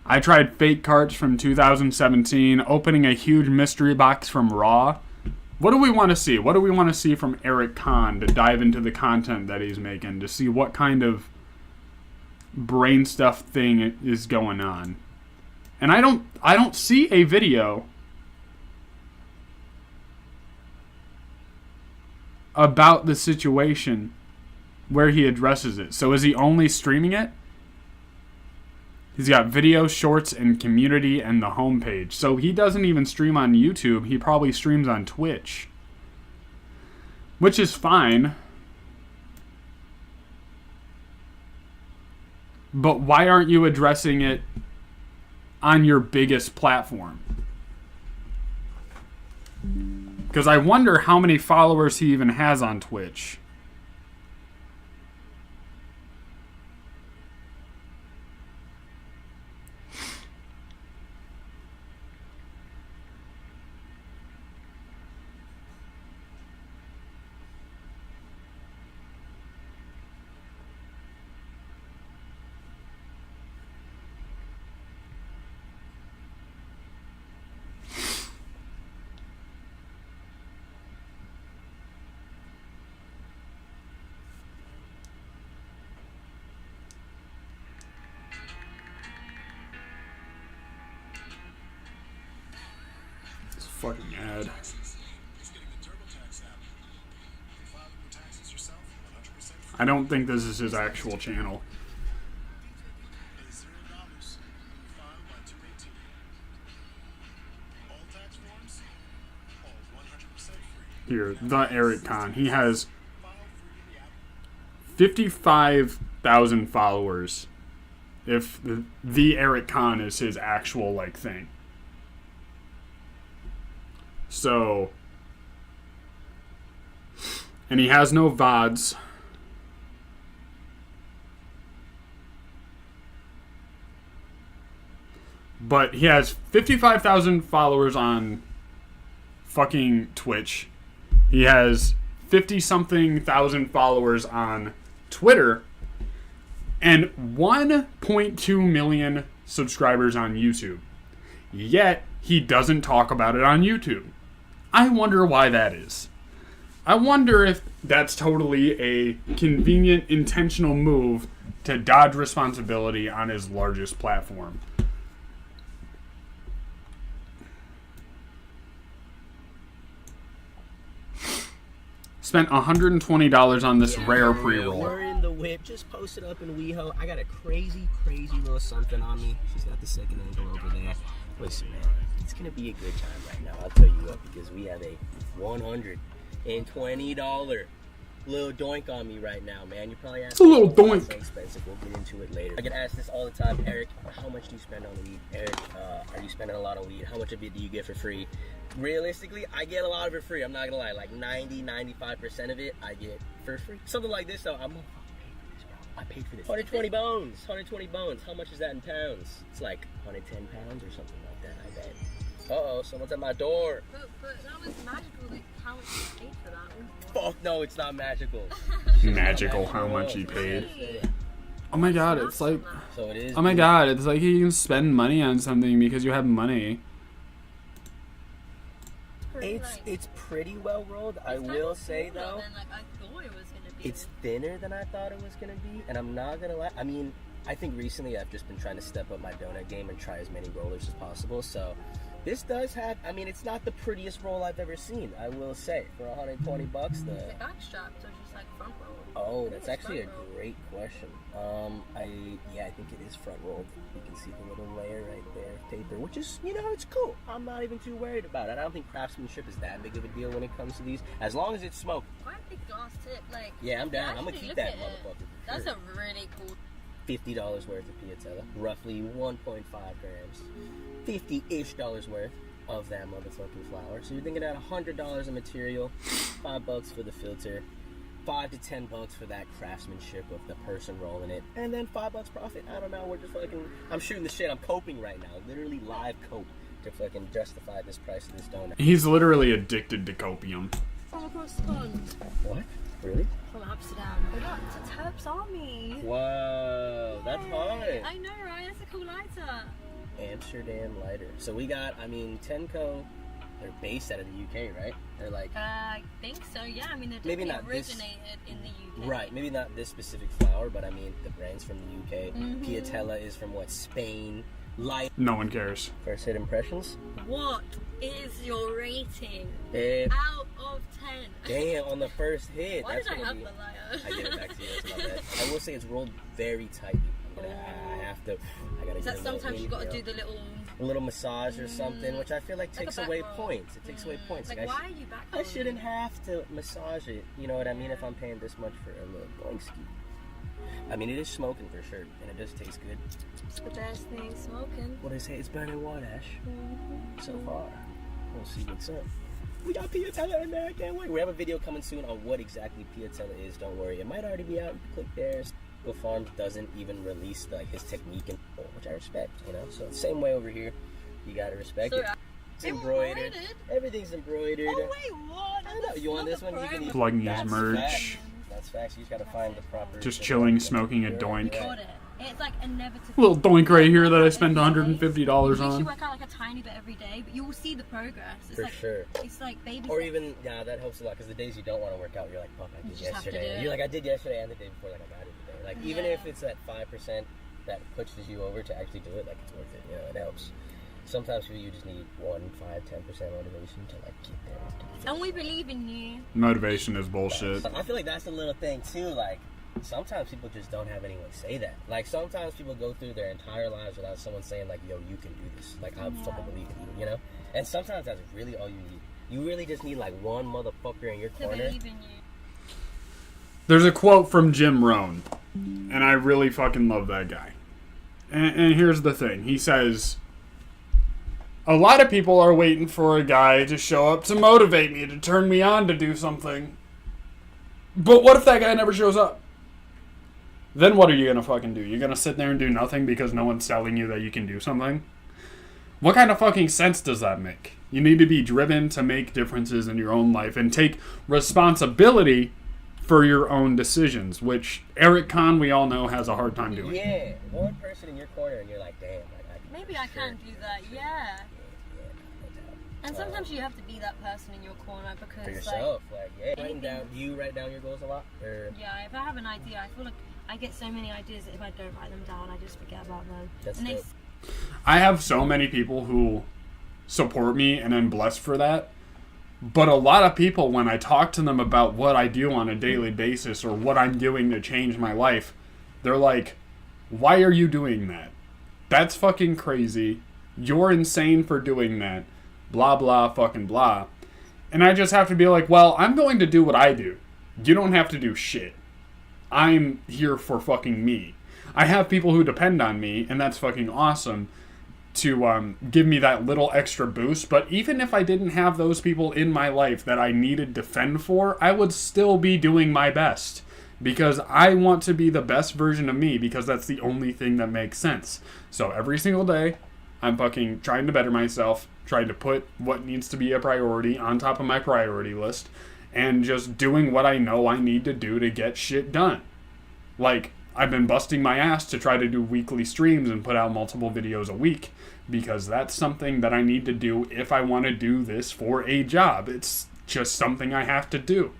I tried fake carts from 2017, opening a huge mystery box from Raw. What do we want to see? What do we want to see from Erick Khan to dive into the content that he's making, to see what kind of brain stuff thing is going on? And I don't see a video about the situation where he addresses it. So is he only streaming it? He's got video, shorts, and community, and the homepage. So he doesn't even stream on YouTube. He probably streams on Twitch. Which is fine. But why aren't you addressing it on your biggest platform? Because I wonder how many followers he even has on Twitch. Fucking ad. I don't think this is his actual channel. here, the Erick Khan. He has 55,000 followers. If the Erick Khan is his actual like thing. So, and he has no VODs. But he has 55,000 followers on fucking Twitch. He has 50-something thousand followers on Twitter. And 1.2 million subscribers on YouTube. Yet, he doesn't talk about it on YouTube. I wonder why that is. I wonder if that's totally a convenient, intentional move to dodge responsibility on his largest platform. Spent $120 on this rare pre-roll. We're in the whip. Just posted up in WeHo. I got a crazy little something on me. She's got the second angle over there. Listen, man, it's gonna be a good time right now. I'll tell you what, because we have a $120 little doink on me right now, man. You probably asked. It's a little doink. So expensive. We'll get into it later. I get asked this all the time, Eric. How much do you spend on weed? Eric, are you spending a lot on weed? How much of it do you get for free? Realistically, I get a lot of it free. I'm not gonna lie. Like 95% of it, I get for free. Something like this, though, I paid for this. 120 bones. 120 bones. How much is that in pounds? It's like 110 pounds or something like that, I bet. Uh-oh, someone's at my door. But that was magical, like, how much you paid for that. Fuck no, it's not magical. Magical how much he paid. Oh my god, it's like... So it is. Oh my god, it's like you can spend money on something because you have money. It's pretty well rolled. I will say though, than, like, I thought it was gonna be. it's thinner than I thought it was gonna be, and I'm not gonna lie. I mean, I think recently I've just been trying to step up my donut game and try as many rollers as possible. So this does have. I mean, it's not the prettiest roll I've ever seen. I will say, for $120, Is it back strapped or just like front roll? Oh, that's actually a great question. I think it is front rolled. You can see the little layer right there of paper, which is, it's cool. I'm not even too worried about it. I don't think craftsmanship is that big of a deal when it comes to these, as long as it's smoked. Quite a big glass tip, like. Yeah, I'm down. I'm gonna actually keep look that at it. motherfucker. That's Sure. a really cool. $50 worth of piatella, roughly 1.5 grams, $50-ish worth of that motherfucking flour. So you're thinking at $100 of material, $5 for the filter, $5 to $10 for that craftsmanship of the person rolling it, and then $5 profit. I don't know. We're just fucking. I'm shooting the shit. I'm coping right now, literally live cope to fucking justify this price of this donut. He's literally addicted to copium. From across the pond. What? Really? From Amsterdam. Oh, look, it's a Terps Army. Wow, that's hard. I know, right? That's a cool lighter. Amsterdam lighter. So we got, Tenco, they're based out of the UK, right? They're like... I think so, yeah. I mean, they're Maybe definitely not this- originated in the UK. Right, maybe not this specific flour, but I mean, the brand's from the UK. Mhm. Piatella is from, Spain. Light. No one cares. First hit impressions? What is your rating? Eh, Out of 10. damn, on the first hit. Why That's did I gonna have be... the lighter? I get it back to you, that's my bad. I will say it's rolled very tightly. I have to... I gotta Is that get a little sometimes you gotta inhale. do the little... A little massage or something, which I feel like Like takes a back away roll. points. It takes away points. Like, Like, why are you back I shouldn't have to massage it, you know what I mean, if I'm paying this much for a little going ski. I mean, it is smoking for sure, and it does taste good. It's the best thing smoking. What I say, it's better than what, Ash? So far. We'll see what's up. We got Piatella in there, I can't wait. We have a video coming soon on what exactly Piatella is, don't worry. It might already be out, you can click there. Go Farms doesn't even release his technique, and which I respect, So same way over here, you gotta respect it. It's embroidered. Everything's embroidered. Oh, wait, what? I know. You want this one? You can use Plugging his That's merch. facts. That's facts. You just gotta find the proper. Just chilling, smoking a doink. Got it. It's like inevitable. Little doink right here that I spent $150 You on. work out like a tiny bit every day, but you will see the progress. It's For like sure. it's like baby Or steps. even, that helps a lot, because the days you don't want to work out, you're like, fuck, I did just have to yesterday. do it. You're like, I did yesterday and the day before, like, I got it today. Like, even Yeah. if it's that 5% that pushes you over to actually do it, like, it's worth it, it helps. Sometimes you just need 1, 5, 10% motivation to, get there. And we believe in you. Motivation is bullshit. I feel like that's a little thing, too, sometimes people just don't have anyone say that. Sometimes people go through their entire lives without someone saying, yo, you can do this. I fucking believe in you, And sometimes that's really all you need. You really just need like one motherfucker in your To corner. believe in you. There's a quote from Jim Rohn, and I really fucking love that guy. And here's the thing. He says, a lot of people are waiting for a guy to show up to motivate me, to turn me on to do something. But what if that guy never shows up? Then what are you going to fucking do? You're going to sit there and do nothing because no one's telling you that you can do something? What kind of fucking sense does that make? You need to be driven to make differences in your own life and take responsibility for your own decisions, which Erick Kahn, we all know, has a hard time doing. Yeah, one person in your corner and you're like, damn. Maybe I can do that, yeah. And sometimes you have to be that person in your corner because, For yourself, yeah. anything- Do you write down your goals a lot? Or? Yeah, if I have an idea, I feel like I get so many ideas that if I don't write them down, I just forget about them. That's and dope. I have so many people who support me, and I'm blessed for that. But a lot of people, when I talk to them about what I do on a daily basis or what I'm doing to change my life, they're like, why are you doing that? That's fucking crazy. You're insane for doing that. Blah, blah, fucking blah. And I just have to be like, well, I'm going to do what I do. You don't have to do shit. I'm here for fucking me. I have people who depend on me, and that's fucking awesome, to give me that little extra boost. But even if I didn't have those people in my life that I needed to fend for, I would still be doing my best. Because I want to be the best version of me, because that's the only thing that makes sense. So every single day, I'm fucking trying to better myself, trying to put what needs to be a priority on top of my priority list, and just doing what I know I need to do to get shit done. Like, I've been busting my ass to try to do weekly streams and put out multiple videos a week, because that's something that I need to do if I want to do this for a job. It's just something I have to do.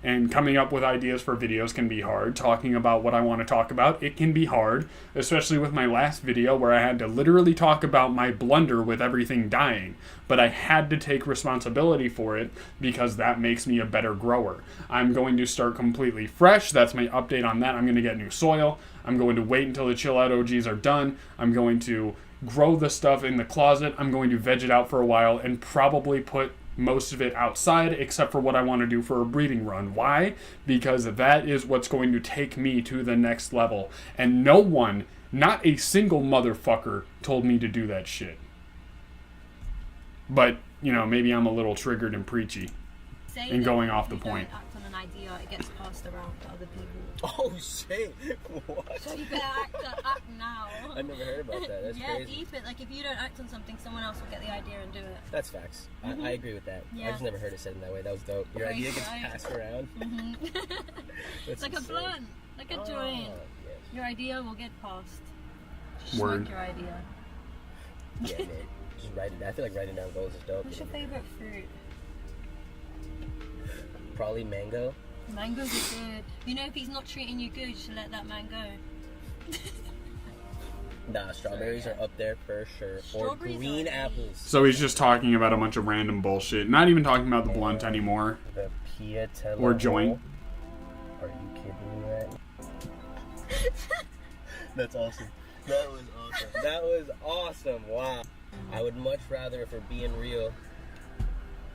And coming up with ideas for videos can be hard. Talking about what I want to talk about, it can be hard. Especially with my last video where I had to literally talk about my blunder with everything dying. But I had to take responsibility for it because that makes me a better grower. I'm going to start completely fresh. That's my update on that. I'm going to get new soil. I'm going to wait until the chill out OGs are done. I'm going to grow the stuff in the closet. I'm going to veg it out for a while and probably put most of it outside except for what I want to do for a breeding run. Why? Because that is what's going to take me to the next level. And no one, not a single motherfucker, told me to do that shit. But, you know, maybe I'm a little triggered and preachy. Say And that going if off the you point. don't act on an idea, it gets passed around to other people. Oh shit! What? So you better act now. I never heard about that. That's yeah, crazy. deep it. Like if you don't act on something, someone else will get the idea and do it. That's facts. I agree with that. I Yeah. just never heard it said in that way. That was dope. Your Right, idea gets right. passed around. It's That's like a insane. blunt, like a joint. Yes. Your idea will get passed. Just Word. smoke your idea. Yeah, man. Just write it. I feel like writing down goals is dope. What's your favorite fruit? Probably mango. Mangoes are good. You know, if he's not treating you good, you should let that man go. Nah, strawberries are up there for sure. Or Strawberries green are apples. So he's just talking about a bunch of random bullshit. Not even talking about the blunt anymore. The Piatella. Or joint. Are you kidding me right now? That's awesome. That was awesome. That was awesome. Wow. I would much rather, if we're being real,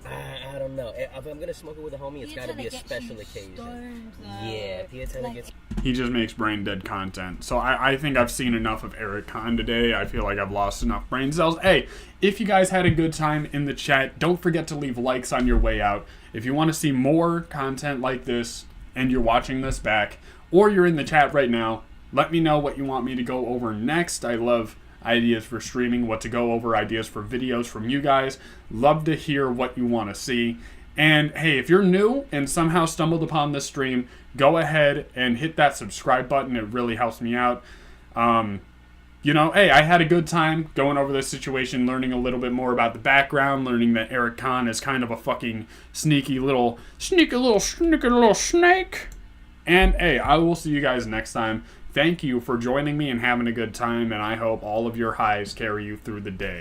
I don't know. If I'm gonna smoke it with a homie, it's gotta be a special occasion. Yeah, Piatella gets. He just makes brain dead content. So I think I've seen enough of Erick Kahn today. I feel like I've lost enough brain cells. Hey, if you guys had a good time in the chat, don't forget to leave likes on your way out. If you want to see more content like this and you're watching this back, or you're in the chat right now, let me know what you want me to go over next. I love ideas for streaming, what to go over, ideas for videos from you guys. Love to hear what you want to see. And hey, if you're new and somehow stumbled upon this stream, go ahead and hit that subscribe button. It really helps me out. You know, hey, I had a good time going over this situation, learning a little bit more about the background, learning that Erick Kahn is kind of a fucking sneaky little snake. And hey, I will see you guys next time. Thank you for joining me and having a good time, and I hope all of your highs carry you through the day.